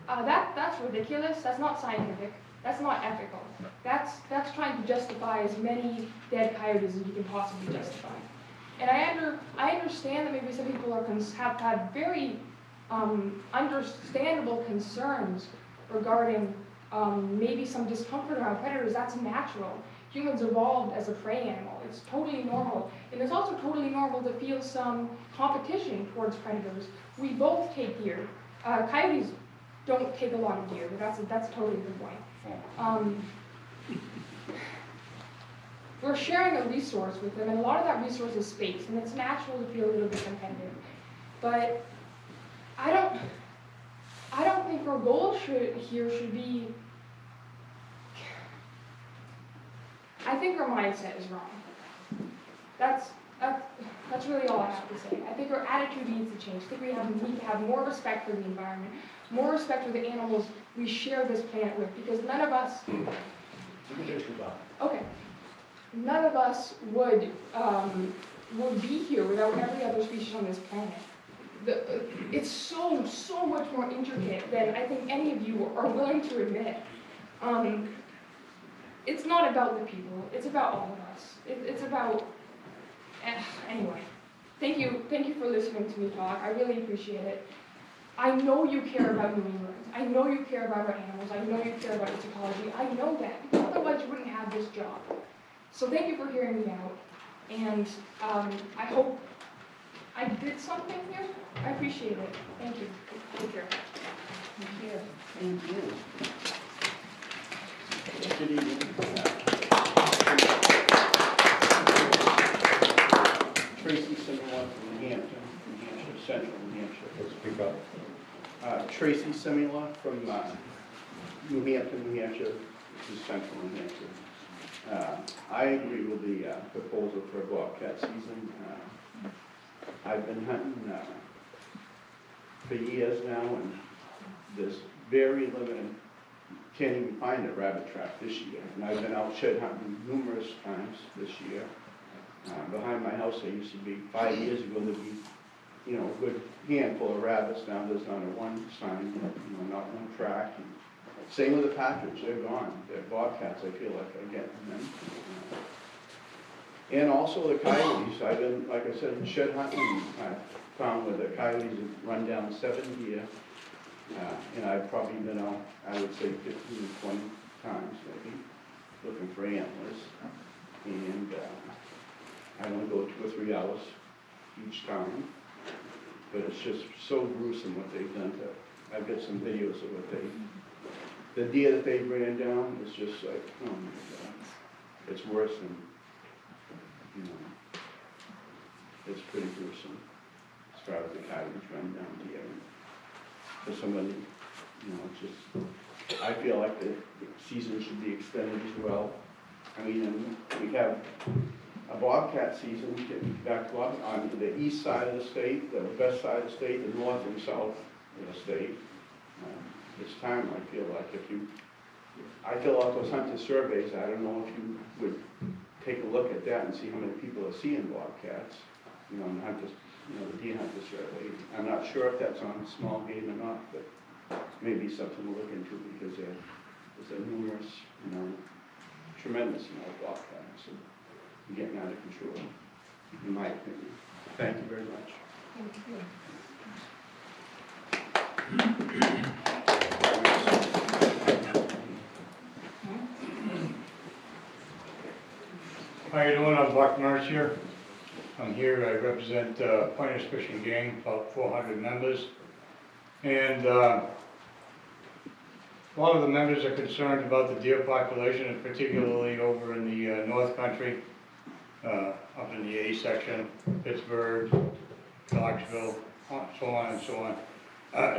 That's ridiculous. That's not scientific. That's not ethical. That's trying to justify as many dead coyotes as you can possibly justify. And I understand that maybe some people have had very understandable concerns regarding maybe some discomfort around predators. That's natural. Humans evolved as a prey animal. It's totally normal. And it's also totally normal to feel some competition towards predators. We both take deer. Coyotes don't take a lot of deer, but that's totally the point. We're sharing a resource with them, and a lot of that resource is space, and it's natural to feel a little bit competitive. But I don't think our goal here should be. I think our mindset is wrong. That's really all I have to say. I think our attitude needs to change. I think we need to have more respect for the environment, more respect for the animals we share this planet with, because none of us. Okay. None of us would be here without every other species on this planet. It's so much more intricate than I think any of you are willing to admit. It's not about the people. It's about all of us. It's about. Anyway, thank you for listening to me talk. I really appreciate it. I know you care about New England. I know you care about our animals. I know you care about its ecology. I know that, because otherwise you wouldn't have this job. So thank you for hearing me out, and I hope I did something here. I appreciate it. Thank you. Take care. Thank you. Good evening. Tracy Simulon from New Hampton, Central New Hampshire. Let's speak up. Tracy Simulon from New Hampton, New Hampshire, which is Central New Hampshire. I agree with the proposal for a bobcat season. I've been hunting for years now, and there's very limited, can't even find a rabbit trap this year. And I've been out shed hunting numerous times this year. Behind my house, there used to be, 5 years ago, there'd be a good handful of rabbits. Now there's under one sign, not one track. And same with the partridge, they're gone. The bobcats, I feel like I get them. And also the coyotes. I've been, like I said, shed hunting. I found where the coyotes have run down 7 deer. And I've probably been out, I would say 15 to 20 times maybe, looking for antlers. And I only go 2 or 3 hours each time. But it's just so gruesome what they've done to, I've got some videos of what the deer that they ran down is just like, oh my God. It's worse than, it's pretty gruesome as far as the coyotes run down deer. For somebody, it's just, I feel like the season should be extended as well. I mean, we have a bobcat season, getting back to on the east side of the state, the west side of the state, the north and south of the state. It's time, I feel like, I fill out those hunter surveys, I don't know if you would take a look at that and see how many people are seeing bobcats, and hunters, the deer hunter survey. I'm not sure if that's on small game or not, but maybe something to look into because there's a numerous, tremendous amount of bobcats and getting out of control, in my opinion. Thank you very much. How you doing? I'm Buck Mercier. I'm here, I represent Pointers Fish and Game, about 400 members. And a lot of the members are concerned about the deer population, and particularly over in the North Country, up in the A section, Pittsburgh, Knoxville, so on and so on.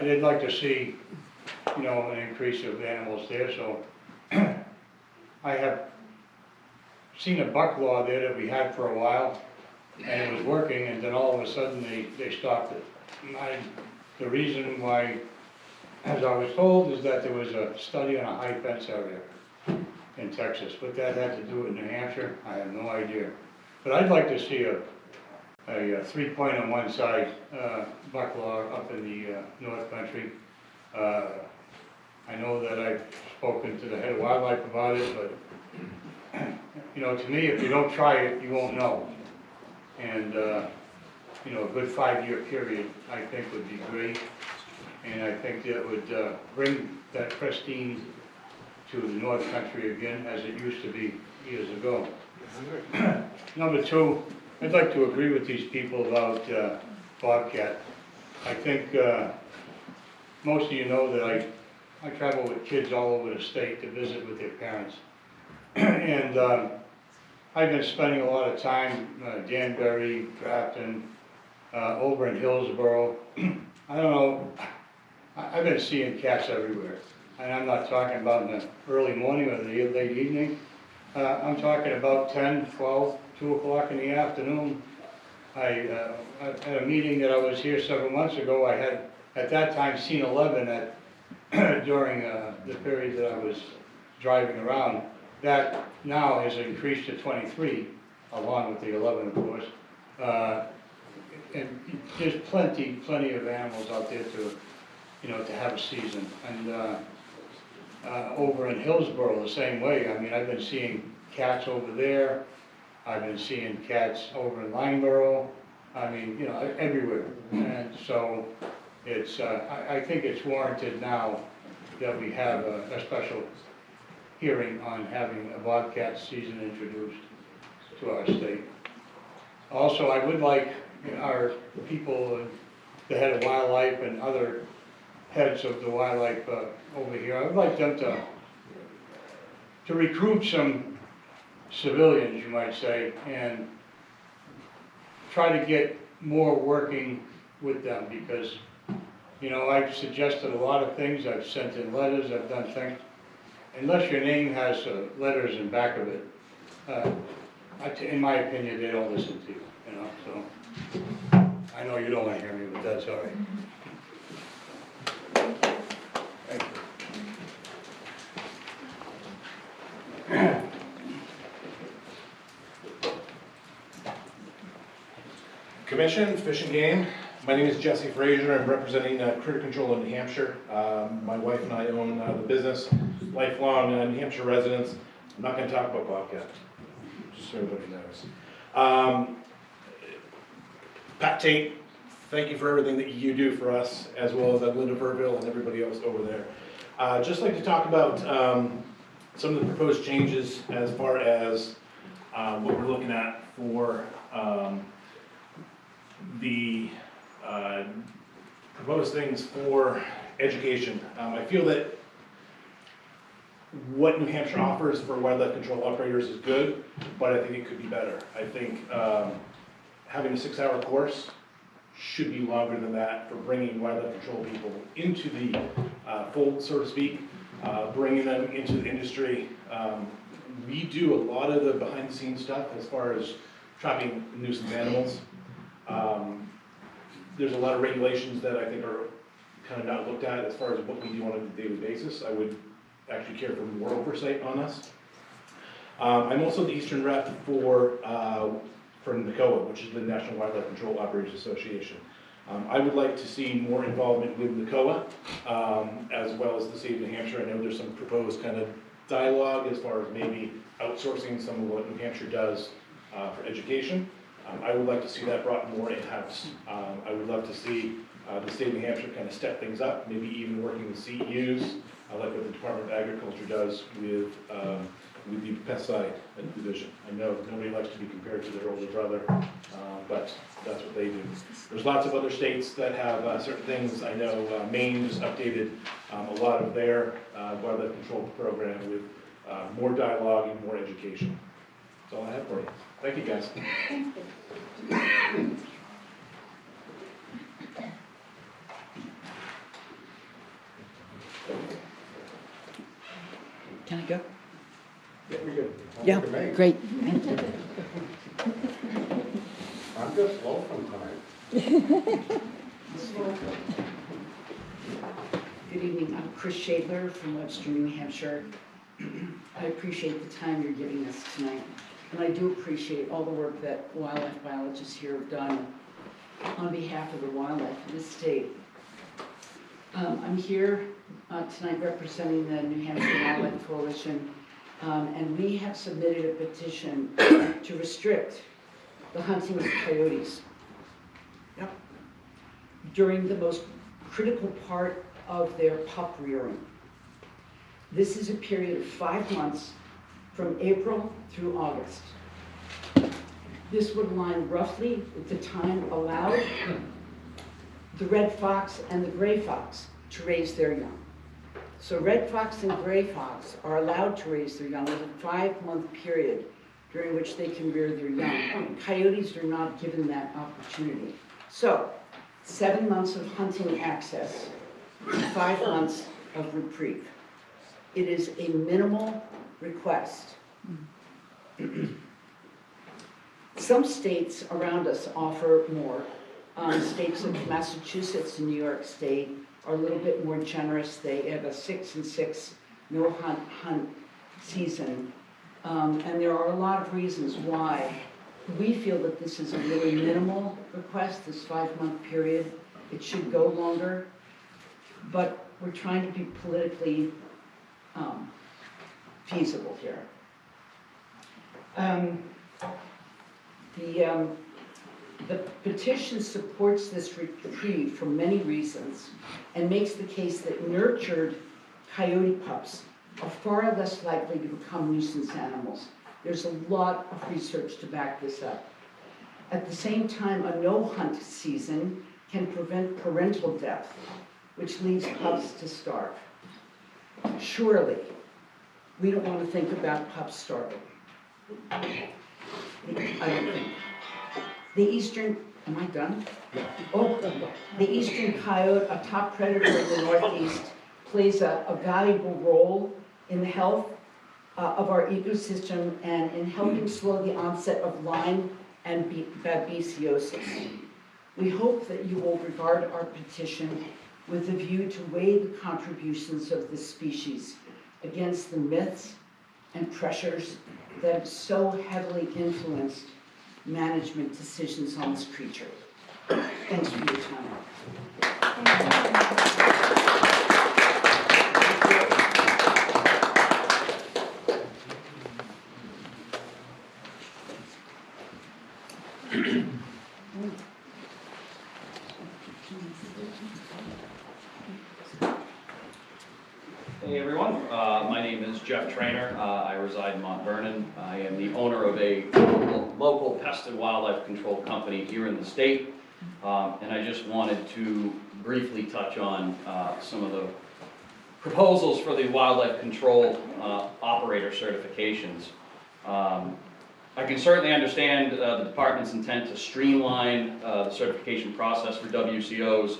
They'd like to see, an increase of animals there, so I have seen a buck law there that we had for a while, and it was working, and then all of a sudden they stopped it. The reason why, as I was told, is that there was a study on a high fence area in Texas. What that had to do with New Hampshire, I have no idea. But I'd like to see a 3-point on one side buck law up in the North Country. I know that I've spoken to the head of wildlife about it, but to me, if you don't try it, you won't know. And, a good 5-year period, I think, would be great. And I think that would bring that pristine to the North Country again, as it used to be years ago. Number 2, I'd like to agree with these people about bobcat. I think most of you know that I travel with kids all over the state to visit with their parents. And I've been spending a lot of time Danbury, Grafton, over in Hillsborough. I don't know, I've been seeing cats everywhere. And I'm not talking about in the early morning or the late evening. I'm talking about 10, 12, 2 o'clock in the afternoon. At a meeting that I was here several months ago, I had at that time seen 11 during the period that I was driving around. That now has increased to 23, along with the 11, of course. And there's plenty of animals out there to have a season. And over in Hillsborough, the same way. I mean, I've been seeing cats over there. I've been seeing cats over in Lineborough. I mean, everywhere. And so it's, I think it's warranted now that we have a special hearing on having a bobcat season introduced to our state. Also, I would like our people, the head of wildlife and other heads of the wildlife over here, I would like them to recruit some civilians, you might say, and try to get more working with them because, I've suggested a lot of things, I've sent in letters, I've done things. Unless your name has letters in back of it, in my opinion, they don't listen to you, so. I know you don't want to hear me, but that's all right. Thank you. Commission, Fish and Game, My name is Jesse Frazier. I'm representing Critter Control in New Hampshire. My wife and I own the business, lifelong New Hampshire residents. I'm not going to talk about Bobcat, just so everybody knows. Pat Tate, thank you for everything that you do for us, as well as Linda Burville and everybody else over there. Just like to talk about some of the proposed changes as far as what we're looking at for the proposed things for education. I feel that what New Hampshire offers for wildlife control operators is good, but I think it could be better. I think having a 6-hour course should be longer than that for bringing wildlife control people into the fold, so to speak, bringing them into the industry. We do a lot of the behind the scenes stuff as far as trapping nuisance animals. There's a lot of regulations that I think are kind of not looked at as far as what we do on a daily basis. I would actually care for more oversight on us. I'm also the Eastern rep for NACOA, which is the National Wildlife Control Operators Association. I would like to see more involvement with NACOA, as well as the state of New Hampshire. I know there's some proposed kind of dialogue as far as maybe outsourcing some of what New Hampshire does for education. I would like to see that brought more in-house. I would love to see the state of New Hampshire kind of step things up, maybe even working with CEUs. I like what the Department of Agriculture does with the pesticide division. I know nobody likes to be compared to their older brother, but that's what they do. There's lots of other states that have certain things. I know Maine just updated a lot of their wildlife control program with more dialogue and more education. That's all I have for you. Thank you, guys. Can I go? Yeah, you're good. Yeah, great. I'm just slow sometimes. Good evening, I'm Chris Shadler from Webster, New Hampshire. I appreciate the time you're giving us tonight. And I do appreciate all the work that wildlife biologists here have done on behalf of the wildlife in this state. I'm here tonight representing the New Hampshire Wildlife Coalition, and we have submitted a petition to restrict the hunting of coyotes during the most critical part of their pup rearing. This is a period of 5 months from April through August. This would align roughly with the time allowed the red fox and the gray fox to raise their young. So red fox and gray fox are allowed to raise their young in a 5-month period during which they can rear their young. Coyotes are not given that opportunity. So 7 months of hunting access, 5 months of reprieve. It is a minimal request. Some states around us offer more. States like Massachusetts and New York State are a little bit more generous. They have a 6 and 6 no hunt season. And there are a lot of reasons why we feel that this is a really minimal request, this 5-month period. It should go longer, but we're trying to be politically feasible here. The petition supports this reprieve for many reasons and makes the case that nurtured coyote pups are far less likely to become nuisance animals. There's a lot of research to back this up. At the same time, a no-hunt season can prevent parental death, which leaves pups to starve. Surely, we don't want to think about pups starving. I don't think. The eastern, am I done? Oh, the eastern coyote, a top predator in the Northeast, plays a valuable role in the health of our ecosystem and in helping slow the onset of Lyme and babesiosis. We hope that you will regard our petition with a view to weigh the contributions of this species against the myths and pressures that have so heavily influenced management decisions on this creature. Thanks for your time. Hey everyone, my name is Jeff Trainer. I reside in Mount Vernon. I am the owner of a local pest and wildlife control company here in the state. And I just wanted to briefly touch on some of the proposals for the wildlife control operator certifications. I can certainly understand the department's intent to streamline the certification process for WCOs,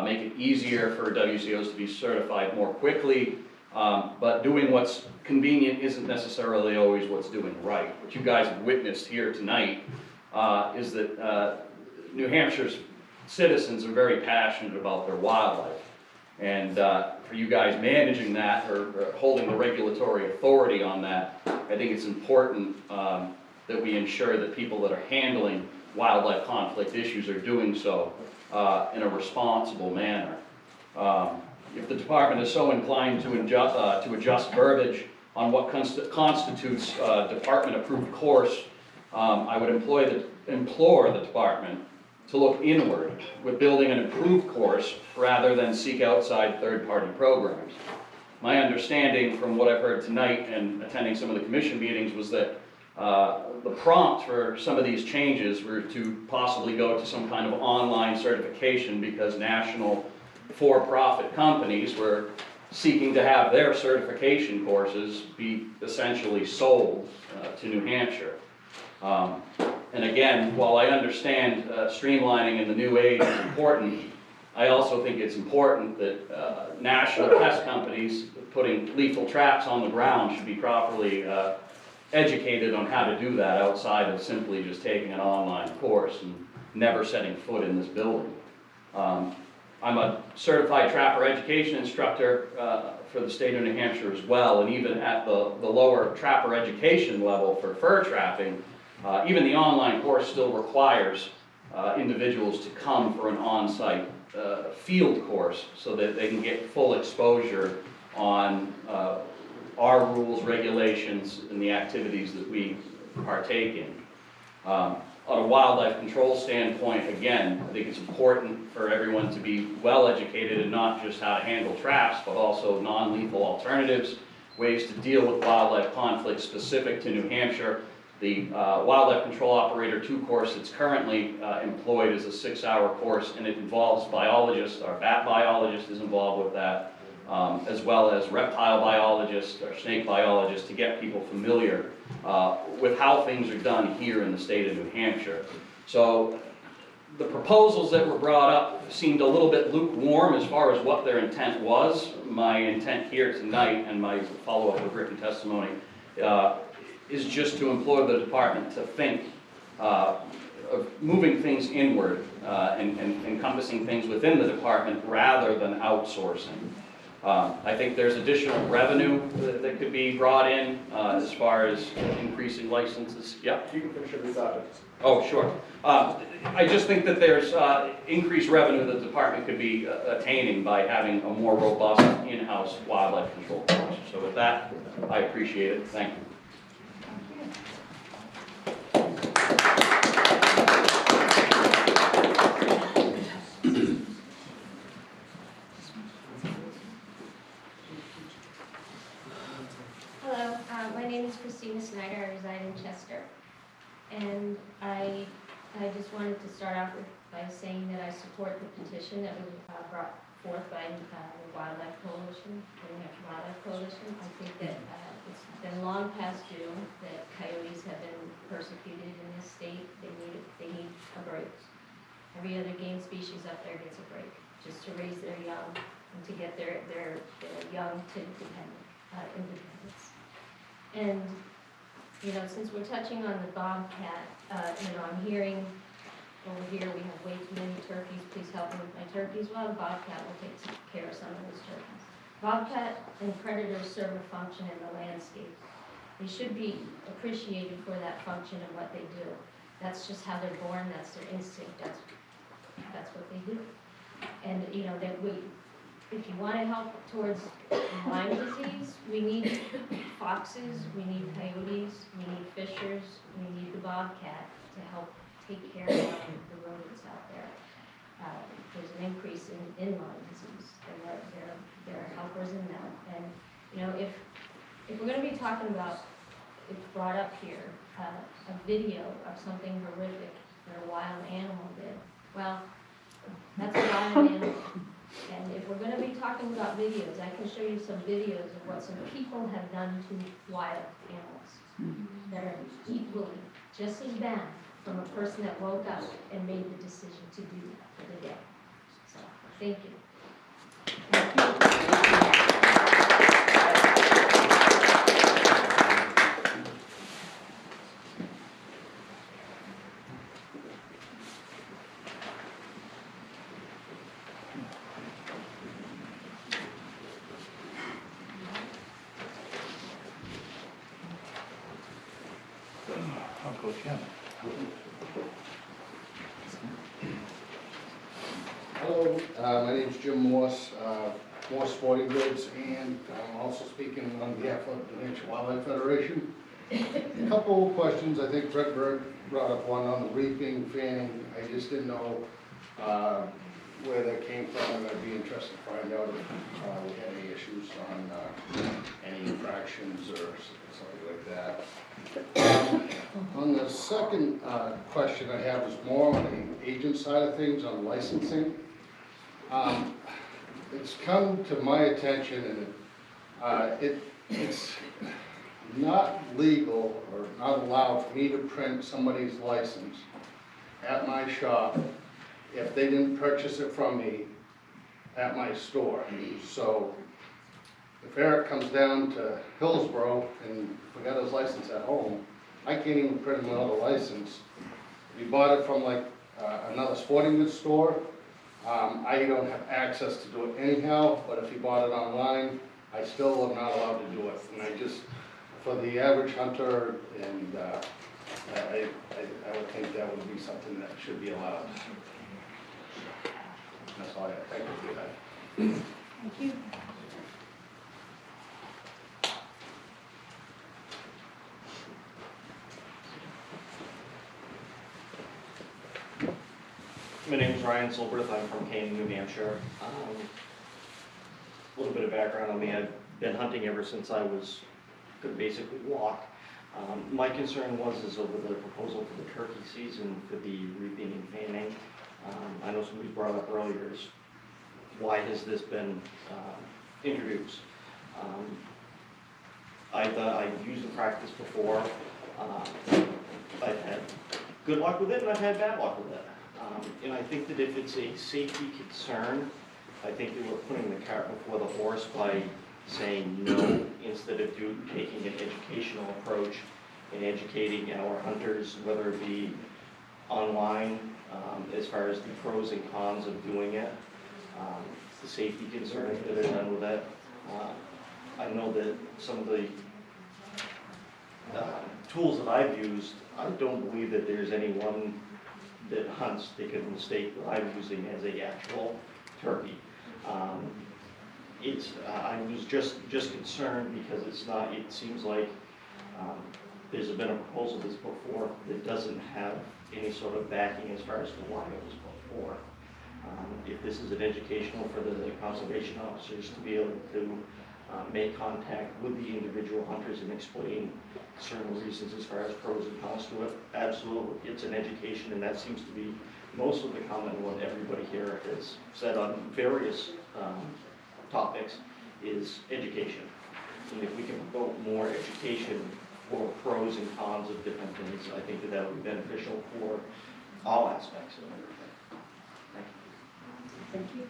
make it easier for WCOs to be certified more quickly, but doing what's convenient isn't necessarily always what's doing right. What you guys have witnessed here tonight is that New Hampshire's citizens are very passionate about their wildlife. And for you guys managing that or holding the regulatory authority on that, I think it's important that we ensure that people that are handling wildlife conflict issues are doing so in a responsible manner. If the department is so inclined to adjust verbiage on what constitutes department-approved course, I would implore the department to look inward with building an approved course rather than seek outside third-party programs. My understanding from what I've heard tonight and attending some of the commission meetings was that the prompt for some of these changes were to possibly go to some kind of online certification because national for-profit companies were seeking to have their certification courses be essentially sold to New Hampshire. And again, while I understand streamlining in the new age is important, I also think it's important that national pest companies putting lethal traps on the ground should be properly educated on how to do that outside of simply just taking an online course and never setting foot in this building. I'm a certified trapper education instructor for the state of New Hampshire as well, and even at the lower trapper education level for fur trapping, even the online course still requires individuals to come for an on-site field course so that they can get full exposure on our rules, regulations, and the activities that we partake in. On a wildlife control standpoint, again, I think it's important for everyone to be well educated in not just how to handle traps, but also non-lethal alternatives, ways to deal with wildlife conflicts specific to New Hampshire. The Wildlife Control Operator 2 course that's currently employed is a 6-hour course, and it involves biologists. Our bat biologist is involved with that, as well as reptile biologists or snake biologists to get people familiar with how things are done here in the state of New Hampshire. So the proposals that were brought up seemed a little bit lukewarm as far as what their intent was. My intent here tonight and my follow-up with written testimony is just to implore the department to think of moving things inward and encompassing things within the department rather than outsourcing. I think there's additional revenue that could be brought in as far as increasing licenses. Yeah? You can finish every thought. Oh, sure. I just think that there's increased revenue that the department could be attaining by having a more robust in-house wildlife control force. So with that, I appreciate it. Thank you. Hello, my name is Christina Snyder. I reside in Chester. And I just wanted to start off by saying that I support the petition that was brought forth by the Wildlife Coalition, the New Hampshire Wildlife Coalition. I think that it's been long past due that coyotes have been persecuted in this state. They need a break. Every other game species up there gets a break, just to raise their young and to get their young to independence. And, you know, since we're touching on the bobcat, you know, I'm hearing over here we have way too many turkeys, please help me with my turkeys. Well, the bobcat will take care of some of those turkeys. Bobcat and predators serve a function in the landscape. They should be appreciated for that function and what they do. That's just how they're born, that's their instinct, that's that's what they do. And, you know, that if you want to help towards Lyme disease, we need foxes, we need coyotes, we need fishers, we need the bobcat to help take care of the rodents out there. There's an increase in Lyme disease, and there are helpers in that. And, you know, if we're going to be talking about, it's brought up here, a video of something horrific that a wild animal did, well, that's a wild animal. And if we're going to be talking about videos, I can show you some videos of what some people have done to wild animals that are equally just as bad from a person that woke up and made the decision to do that for the day. So, thank you. Coach Jim. Hello, my name is Jim Morse, Morse Sporting Goods, and I'm also speaking on behalf of the New Hampshire Wildlife Federation. A couple of questions. I think Brett Berg brought up one on the reaping, fanning. I just didn't know where that came from, and I'd be interested to find out if we had any issues on any infractions or something like that. On the second question I have is more on the agent side of things, on licensing. It's come to my attention, and it's not legal or not allowed for me to print somebody's license at my shop if they didn't purchase it from me at my store. So if Eric comes down to Hillsborough and forgot his license at home, I can't even print him another license. If he bought it from like another sporting goods store, I don't have access to do it anyhow, but if he bought it online, I still am not allowed to do it. And I just, for the average hunter, and I would think that would be something that should be allowed. That's all I have. Thank you for that. Thank you. My name is Ryan Silberth. I'm from Canaan, New Hampshire. A little bit of background on me. I've been hunting ever since I could basically walk. My concern is over the proposal for the turkey season for the reaping and fanning. I know somebody brought up earlier is why has this been introduced? I've used the practice before. I've had good luck with it and I've had bad luck with it. And I think that if it's a safety concern, I think that we're putting the cart before the horse by saying no instead of taking an educational approach and educating our hunters, whether it be online, as far as the pros and cons of doing it, the safety concerns that are done with it. I know that some of the tools that I've used, I don't believe that there's anyone that hunts they could mistake what I'm using as a actual turkey. I was just concerned because it's not, it seems like there's been a proposal that's put forth that doesn't have any sort of backing as far as to why it was put forth. If this is an educational for the conservation officers to be able to make contact with the individual hunters and explain certain reasons as far as pros and cons to it, absolutely, it's an education, and that seems to be most of the comment what everybody here has said on various topics is education. And if we can promote more education for pros and cons of different things, I think that would be beneficial for all aspects of everything. Thank you.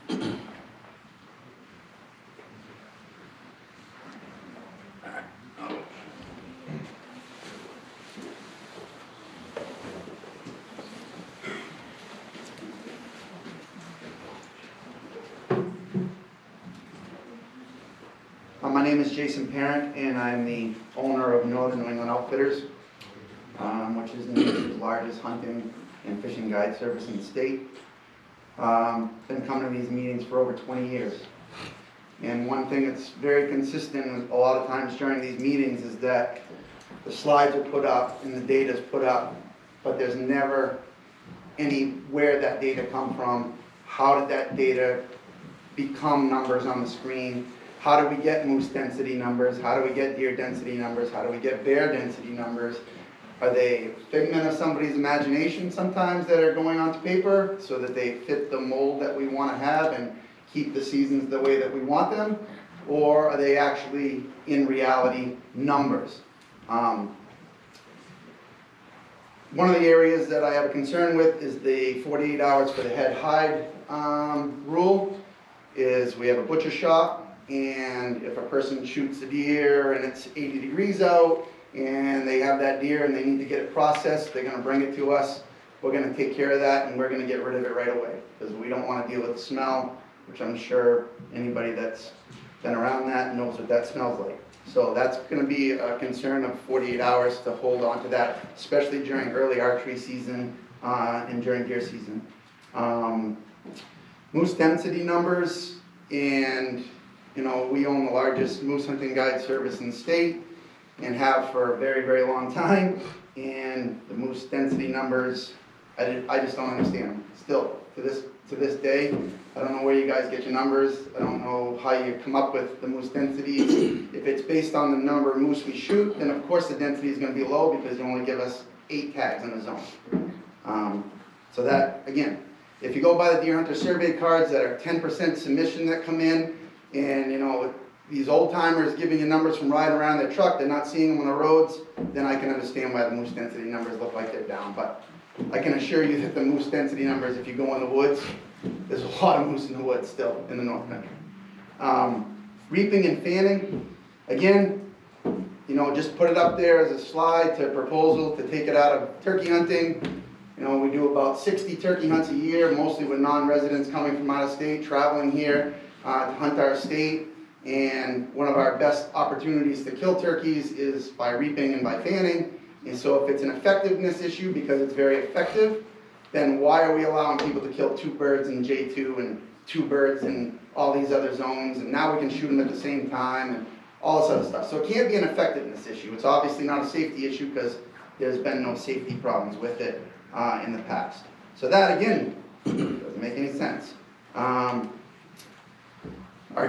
Thank you. My name is Jason Parent, and I'm the owner of Northern New England Outfitters. which is New Hampshire's largest hunting and fishing guide service in the state. Been coming to these meetings for over 20 years. And one thing that's very consistent a lot of times during these meetings is that the slides are put up and the data is put up, but there's never any where that data come from, how did that data become numbers on the screen, how do we get moose density numbers, how do we get deer density numbers, how do we get bear density numbers? Are they a figment of somebody's imagination sometimes that are going onto paper so that they fit the mold that we want to have and keep the seasons the way that we want them? Or are they actually, in reality, numbers? One of the areas that I have a concern with is the 48 hours for the head hide rule. Is we have a butcher shop, and if a person shoots a deer and it's 80 degrees out, and they have that deer and they need to get it processed, they're going to bring it to us. We're going to take care of that, and we're going to get rid of it right away, because we don't want to deal with the smell, which I'm sure anybody that's been around that knows what that smells like. So that's going to be a concern of 48 hours to hold on to that, especially during early archery season and during deer season. Moose density numbers, and we own the largest moose hunting guide service in the state and have for a very, very long time. And the moose density numbers, I just don't understand them. Still, to this day, I don't know where you guys get your numbers. I don't know how you come up with the moose densities. If it's based on the number of moose we shoot, then of course the density is going to be low because you only give us 8 tags in the zone. So that, again, if you go by the Deer Hunter survey cards that are 10% submission that come in, and these old timers giving you numbers from riding around their truck, they're not seeing them on the roads, then I can understand why the moose density numbers look like they're down. But I can assure you that the moose density numbers, if you go in the woods, there's a lot of moose in the woods still in the North Country. Reaping and fanning, again, just put it up there as a slide to proposal to take it out of turkey hunting. We do about 60 turkey hunts a year, mostly with non-residents coming from out of state, traveling here to hunt our state. And one of our best opportunities to kill turkeys is by reaping and by fanning. And so if it's an effectiveness issue because it's very effective, then why are we allowing people to kill 2 birds in J2 and 2 birds in all these other zones, and now we can shoot them at the same time and all this other stuff. So it can't be an effectiveness issue. It's obviously not a safety issue because there's been no safety problems with it in the past. So that, again, doesn't make any sense. Our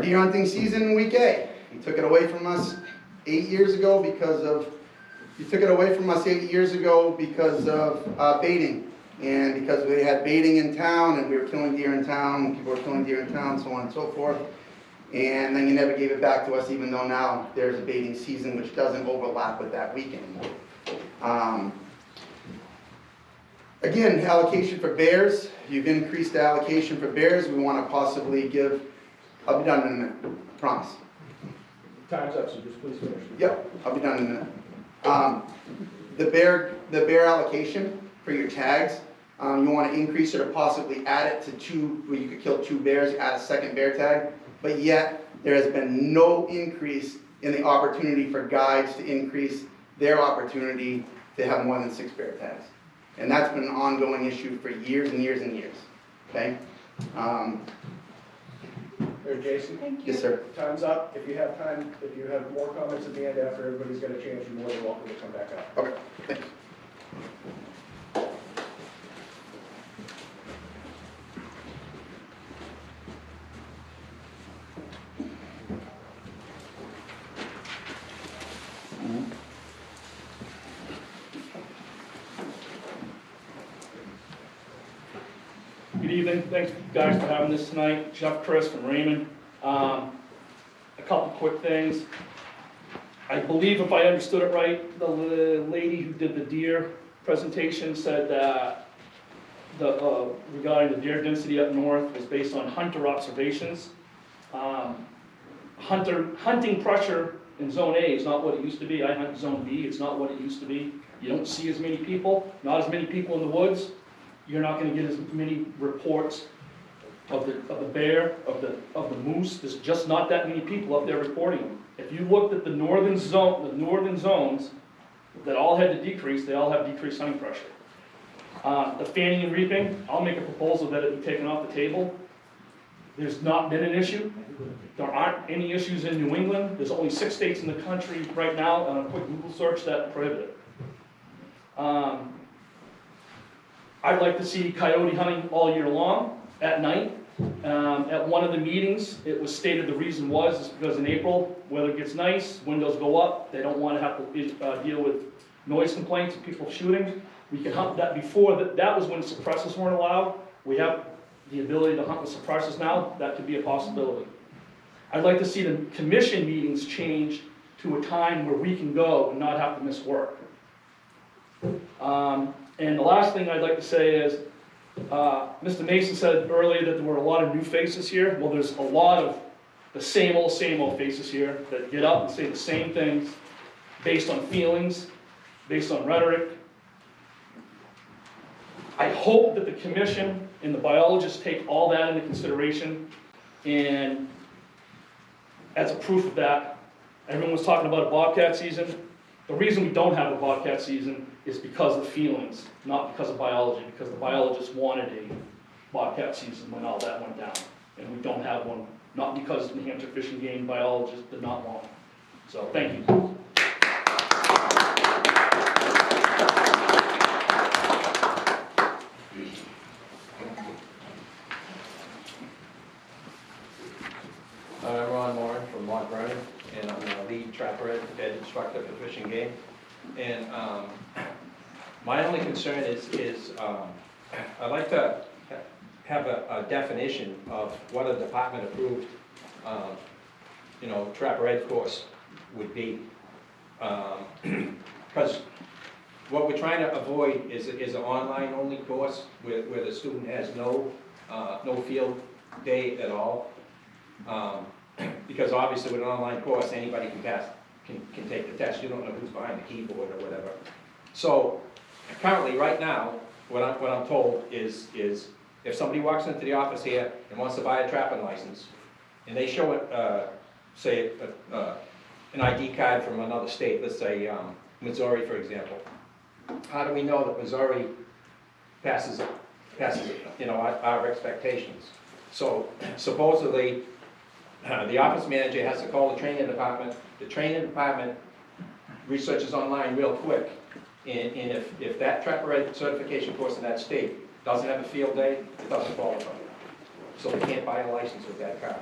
deer hunting season, week A, you took it away from us 8 years ago because of baiting. And because we had baiting in town, and we were killing deer in town, and people were killing deer in town, so on and so forth. And then you never gave it back to us, even though now there's a baiting season which doesn't overlap with that week anymore. Again, allocation for bears. You've increased the allocation for bears. We want to possibly give, I'll be done in a minute, I promise. Time's up, so just please finish. Yep, I'll be done in a minute. The bear allocation for your tags, you want to increase it or possibly add it to 2, where you could kill 2 bears, add a second bear tag, but yet there has been no increase in the opportunity for guides to increase their opportunity to have more than 6 bear tags. And that's been an ongoing issue for years and years and years, okay? Jason? Thank you. Yes, sir. Time's up. If you have time, if you have more comments at the end after everybody's got a chance, you're more than welcome to come back up. Okay, thanks. Good evening, thanks guys for having this tonight. Jeff Chris from Raymond. A couple quick things. I believe if I understood it right, the lady who did the deer presentation said that regarding the deer density up north was based on hunter observations. Hunting pressure in zone A is not what it used to be. I hunt zone B, it's not what it used to be. You don't see as many people, not as many people in the woods. You're not going to get as many reports of the bear, of the moose. There's just not that many people up there reporting them. If you looked at the northern zones, that all had to decrease, they all have decreased hunting pressure. The fanning and reaping, I'll make a proposal that it be taken off the table. There's not been an issue. There aren't any issues in New England. There's only 6 states in the country right now on a quick Google search that prohibit it. I'd like to see coyote hunting all year long at night. At one of the meetings, it was stated the reason was because in April, weather gets nice, windows go up, they don't want to have to deal with noise complaints of people shooting. We can hunt that before, that was when suppressors weren't allowed. We have the ability to hunt with suppressors now, that could be a possibility. I'd like to see the commission meetings change to a time where we can go and not have to miss work. And the last thing I'd like to say is, Mr. Mason said earlier that there were a lot of new faces here. Well, there's a lot of the same old faces here that get up and say the same things based on feelings, based on rhetoric. I hope that the commission and the biologists take all that into consideration, and as a proof of that, everyone was talking about a bobcat season. The reason we don't have a bobcat season is because of feelings, not because of biology, because the biologists wanted a bobcat season when all that went down. And we don't have one, not because the New Hampshire Fish and Game biologists did not want one. So, thank you. I'm Ron Moran from Mont Vernon, and I'm the lead trapper ed instructor for Fish and Game. And my only concern is I'd like to have a definition of what a department-approved, trapper ed course would be. Because what we're trying to avoid is an online-only course where the student has no field day at all. Because obviously with an online course, anybody can take the test. You don't know who's behind the keyboard or whatever. So currently, right now, what I'm told is if somebody walks into the office here and wants to buy a trapping license, and they show it, say, an ID card from another state, let's say Missouri, for example. How do we know that Missouri passes our expectations? So supposedly, the office manager has to call the training department. The training department researches online real quick. And if that trapper ed certification course in that state doesn't have a field day, it doesn't qualify. So they can't buy a license with that card.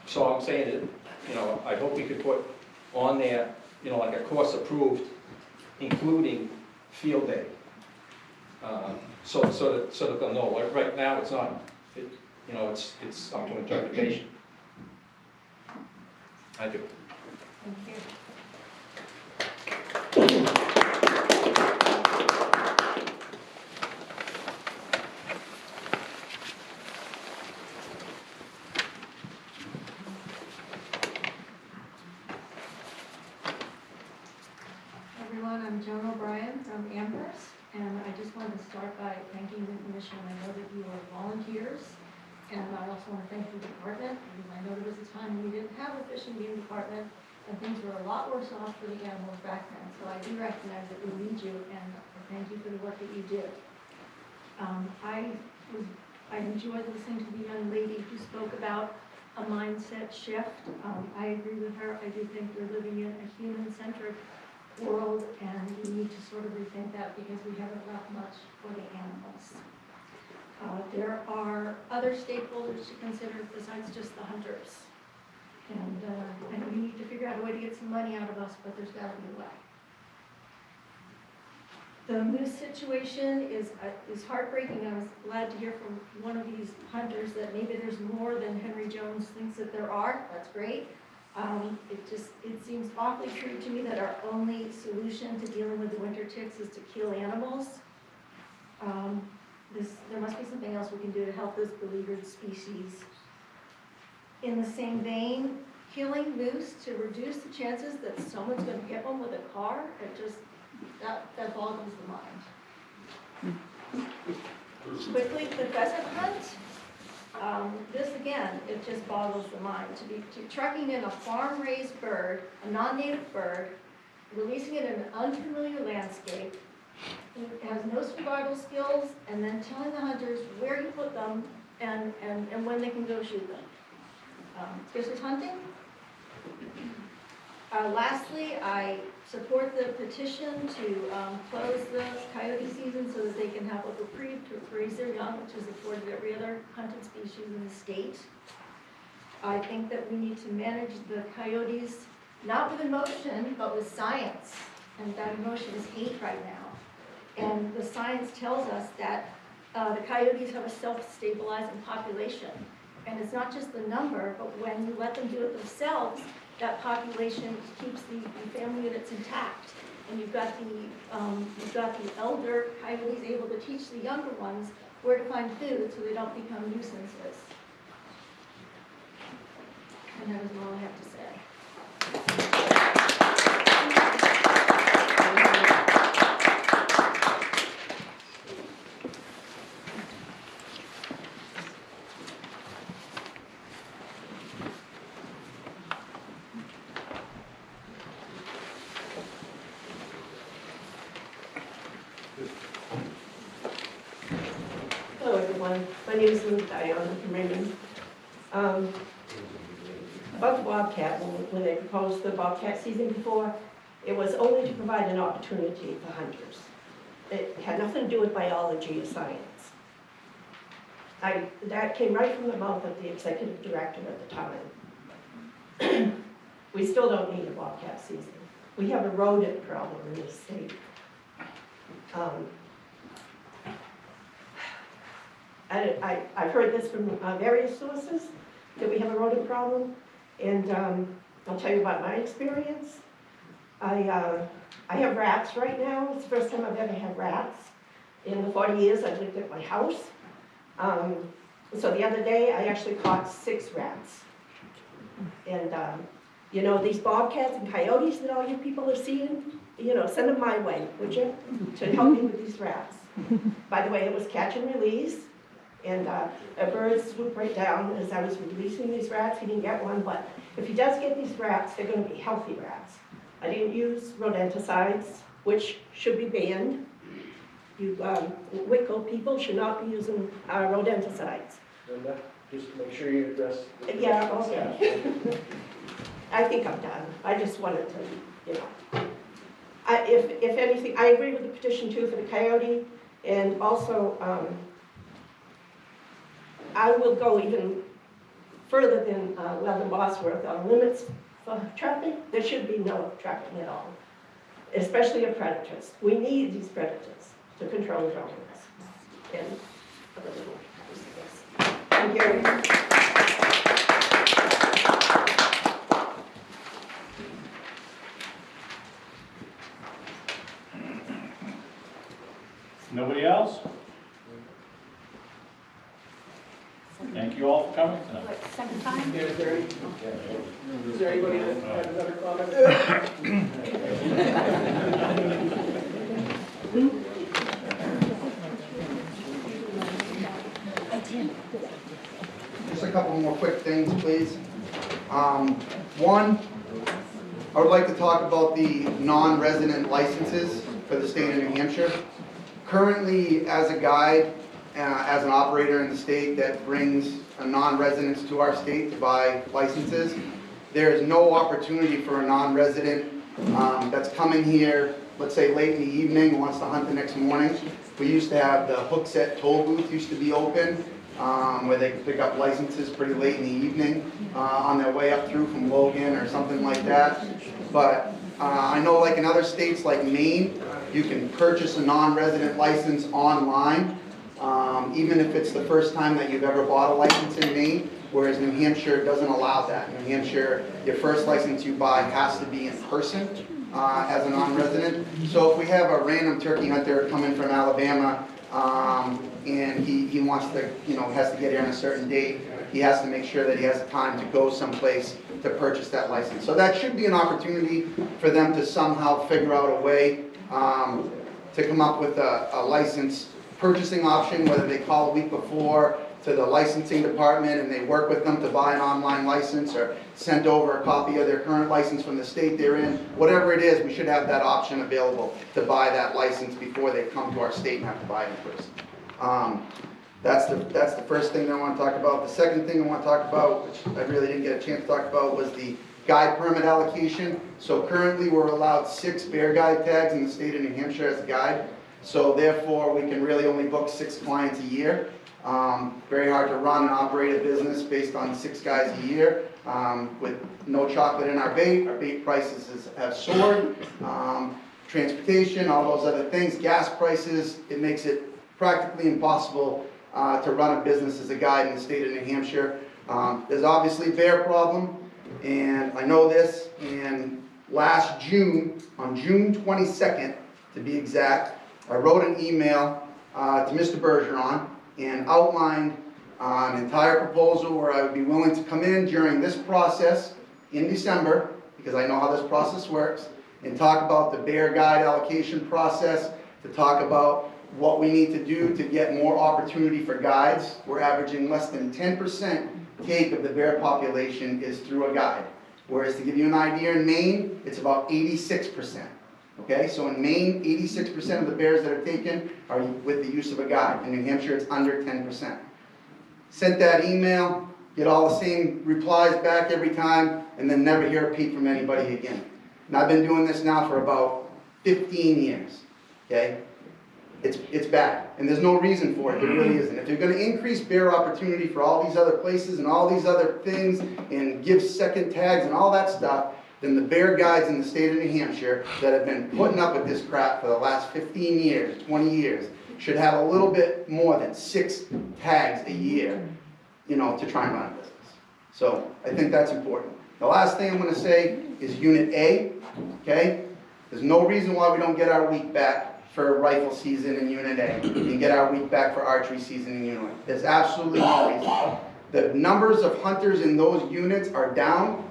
So I'm saying that, I hope we could put on there, like a course approved, including field day. So that they'll know. Like right now, it's not, it's up to interpretation. Thank you. Thank you. Everyone, I'm Joan O'Brien from Amherst, and I just wanted to start by thanking the commission. I know that you are volunteers, and I also want to thank the department, because I know there was a time when we didn't have a fish and game department, and things were a lot worse off for the animals back then. So I do recognize that we need you, and I thank you for the work that you did. I enjoyed listening to the young lady who spoke about a mindset shift. I agree with her. I do think we're living in a human-centric world, and we need to sort of rethink that because we haven't left much for the animals. There are other stakeholders to consider besides just the hunters. And I know we need to figure out a way to get some money out of us, but there's got to be a way. The moose situation is heartbreaking. I was glad to hear from one of these hunters that maybe there's more than Henry Jones thinks that there are. That's great. It seems awfully true to me that our only solution to dealing with the winter ticks is to kill animals. There must be something else we can do to help this beleaguered species. In the same vein, killing moose to reduce the chances that someone's going to hit one with a car, that boggles the mind. Quickly, the pheasant hunt. This again, it just boggles the mind. To be trucking in a farm-raised bird, a non-native bird, releasing it in an unfamiliar landscape, it has no survival skills, and then telling the hunters where to put them and when they can go shoot them. This is hunting. Lastly, I support the petition to close the coyote season so that they can have a reprieve to raise their young, which is afforded every other hunted species in the state. I think that we need to manage the coyotes, not with emotion, but with science. And that emotion is hate right now. And the science tells us that the coyotes have a self-stabilizing population. And it's not just the number, but when you let them do it themselves, that population keeps the family units intact. And you've got the elder coyotes able to teach the younger ones where to find food so they don't become nuisances. And that is all I have to say. Hello, everyone. My name is Lou Dion from Raymond. About the Bobcat, when they proposed the Bobcat season before, it was only to provide an opportunity for hunters. It had nothing to do with biology or science. That came right from the mouth of the executive director at the time. We still don't need a Bobcat season. We have a rodent problem in this state. I've heard this from various sources, that we have a rodent problem, and I'll tell you about my experience. I have rats right now. It's the first time I've ever had rats. In the 40 years I've lived at my house. So the other day I actually caught 6 rats. And you know, these bobcats and coyotes that all you people are seeing, you know, send them my way, would you, to help me with these rats. By the way, it was catch and release. And a bird swooped right down as I was releasing these rats. He didn't get one, but if he does get these rats, they're going to be healthy rats. I didn't use rodenticides, which should be banned. You WICO people should not be using rodenticides. Linda, just to make sure you address. Yeah, okay. I think I'm done. I just wanted to, you know. If anything, I agree with the petition too for the coyote, and also I will go even further than Bosworth on limits for trapping. There should be no trapping at all, especially of predators. We need these predators to control drones and other little things. Thank you. Nobody else? Thank you all for coming tonight. Second time? Is there anybody that has another comment? Just a couple more quick things, please. One, I would like to talk about the non-resident licenses for the state of New Hampshire. Currently, as a guide, as an operator in the state that brings non-residents to our state to buy licenses, there is no opportunity for a non-resident that's coming here, let's say late in the evening, wants to hunt the next morning. We used to have the Hookset toll booth used to be open, where they could pick up licenses pretty late in the evening on their way up through from Logan or something like that. But I know like in other states like Maine, you can purchase a non-resident license online, even if it's the first time that you've ever bought a license in Maine, whereas New Hampshire doesn't allow that. New Hampshire, your first license you buy has to be in person as a non-resident. So if we have a random turkey hunter coming from Alabama and he wants to, you know, has to get here on a certain date, he has to make sure that he has time to go someplace to purchase that license. So that should be an opportunity for them to somehow figure out a way to come up with a license purchasing option, whether they call a week before, to the licensing department and they work with them to buy an online license or send over a copy of their current license from the state they're in, whatever it is, we should have that option available to buy that license before they come to our state and have to buy it in person. That's the first thing I want to talk about. The second thing I want to talk about, which I really didn't get a chance to talk about, was the guide permit allocation. So currently we're allowed 6 bear guide tags in the state of New Hampshire as a guide. So therefore we can really only book 6 clients a year. Very hard to run and operate a business based on 6 guys a year. With no chocolate in our bait prices have soared. Transportation, all those other things, gas prices, it makes it practically impossible to run a business as a guide in the state of New Hampshire. There's obviously a bear problem, and I know this, and last June, on June 22nd to be exact, I wrote an email to Mr. Bergeron and outlined an entire proposal where I would be willing to come in during this process in December, because I know how this process works, and talk about the bear guide allocation process, to talk about what we need to do to get more opportunity for guides. We're averaging less than 10% take of the bear population is through a guide. Whereas, to give you an idea, in Maine, it's about 86%. Okay, so in Maine, 86% of the bears that are taken are with the use of a guide. In New Hampshire, it's under 10%. Sent that email, get all the same replies back every time, and then never hear a peep from anybody again. And I've been doing this now for about 15 years. Okay? It's bad, and there's no reason for it. There really isn't. If you're going to increase bear opportunity for all these other places and all these other things and give second tags and all that stuff, then the bear guides in the state of New Hampshire that have been putting up with this crap for the last 15 years, 20 years, should have a little bit more than 6 tags a year, to try and run a business. So I think that's important. The last thing I'm going to say is Unit A. Okay? There's no reason why we don't get our week back for rifle season in Unit A and get our week back for archery season in Unit A. There's absolutely no reason. The numbers of hunters in those units are down,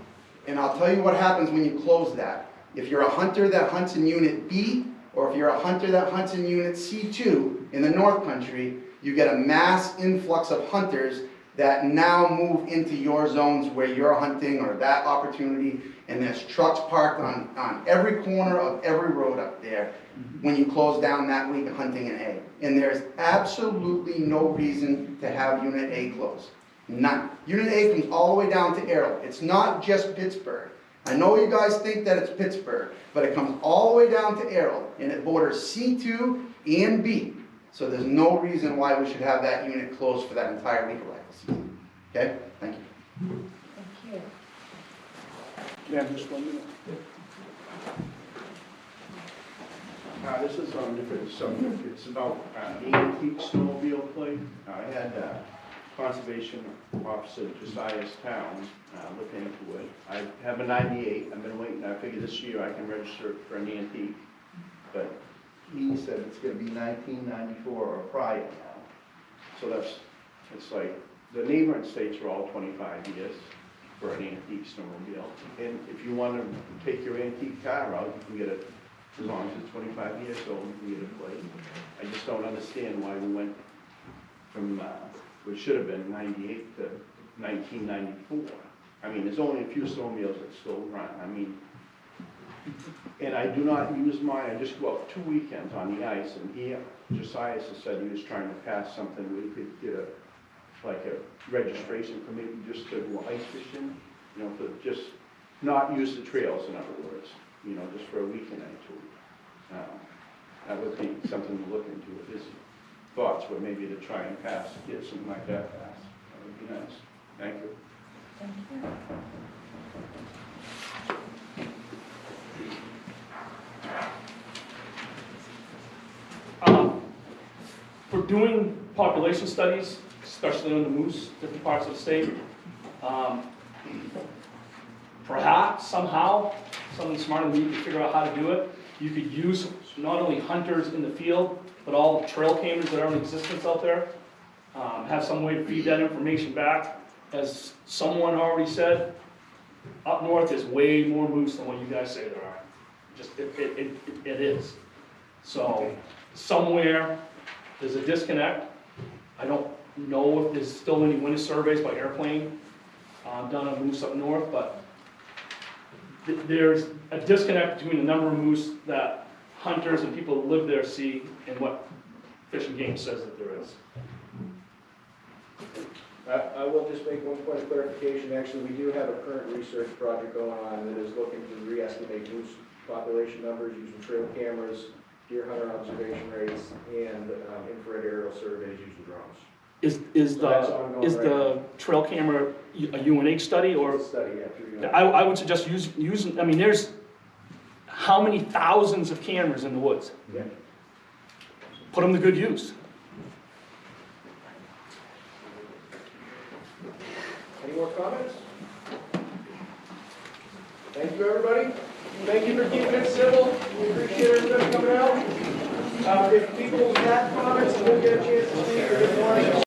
and I'll tell you what happens when you close that. If you're a hunter that hunts in Unit B, or if you're a hunter that hunts in Unit C2 in the North Country, you get a mass influx of hunters that now move into your zones where you're hunting or that opportunity, and there's trucks parked on every corner of every road up there when you close down that week of hunting in A. And there's absolutely no reason to have Unit A closed. None. Unit A comes all the way down to Errol. It's not just Pittsburgh. I know you guys think that it's Pittsburgh, but it comes all the way down to Errol, and it borders C2 and B. So there's no reason why we should have that unit closed for that entire week of rifle season. Okay? Thank you. Thank you. Yeah, just 1 minute. This is on a different subject. It's about the antique snowmobile plate. I had Conservation Officer Josiah's Town look into it. I have a 98. I've been waiting. I figured this year I can register it for an antique. But he said it's going to be 1994 or prior now. So it's like the neighboring states are all 25 years for an antique snowmobile. And if you want to take your antique car out, you can get it as long as it's 25 years old, you can get a plate. I just don't understand why we went from, which should have been 98 to 1994. I mean, there's only a few snowmobiles that still run. I mean, and I do not use mine. I just go out 2 weekends on the ice, and Josiah said he was trying to pass something where you could get a registration for maybe just to go ice fishing, to just not use the trails, in other words, just for a weekend or two. That would be something to look into if his thoughts were maybe to try and get something like that passed. That would be nice. Thank you. Thank you. For doing population studies, especially on the moose, different parts of the state, perhaps somehow, someone smarter than me could figure out how to do it. You could use not only hunters in the field, but all the trail cameras that are in existence out there. Have some way to feed that information back. As someone already said, up north is way more moose than what you guys say there are. Just, it is. So, somewhere, there's a disconnect. I don't know if there's still any winter surveys by airplane done on moose up north, but there's a disconnect between the number of moose that hunters and people who live there see and what Fish and Game says that there is. I will just make one point of clarification. Actually, we do have a current research project going on that is looking to re-estimate moose population numbers using trail cameras, deer hunter observation rates, and infrared aerial surveys using drones. Is the trail camera a UNH study or? It's a study, yeah, through UNH. I would suggest using, I mean, there's how many thousands of cameras in the woods? Yeah. Put them to good use. Any more comments? Thank you, everybody. Thank you for keeping it civil. We appreciate everybody coming out. If people have comments and didn't get a chance to speak or didn't want to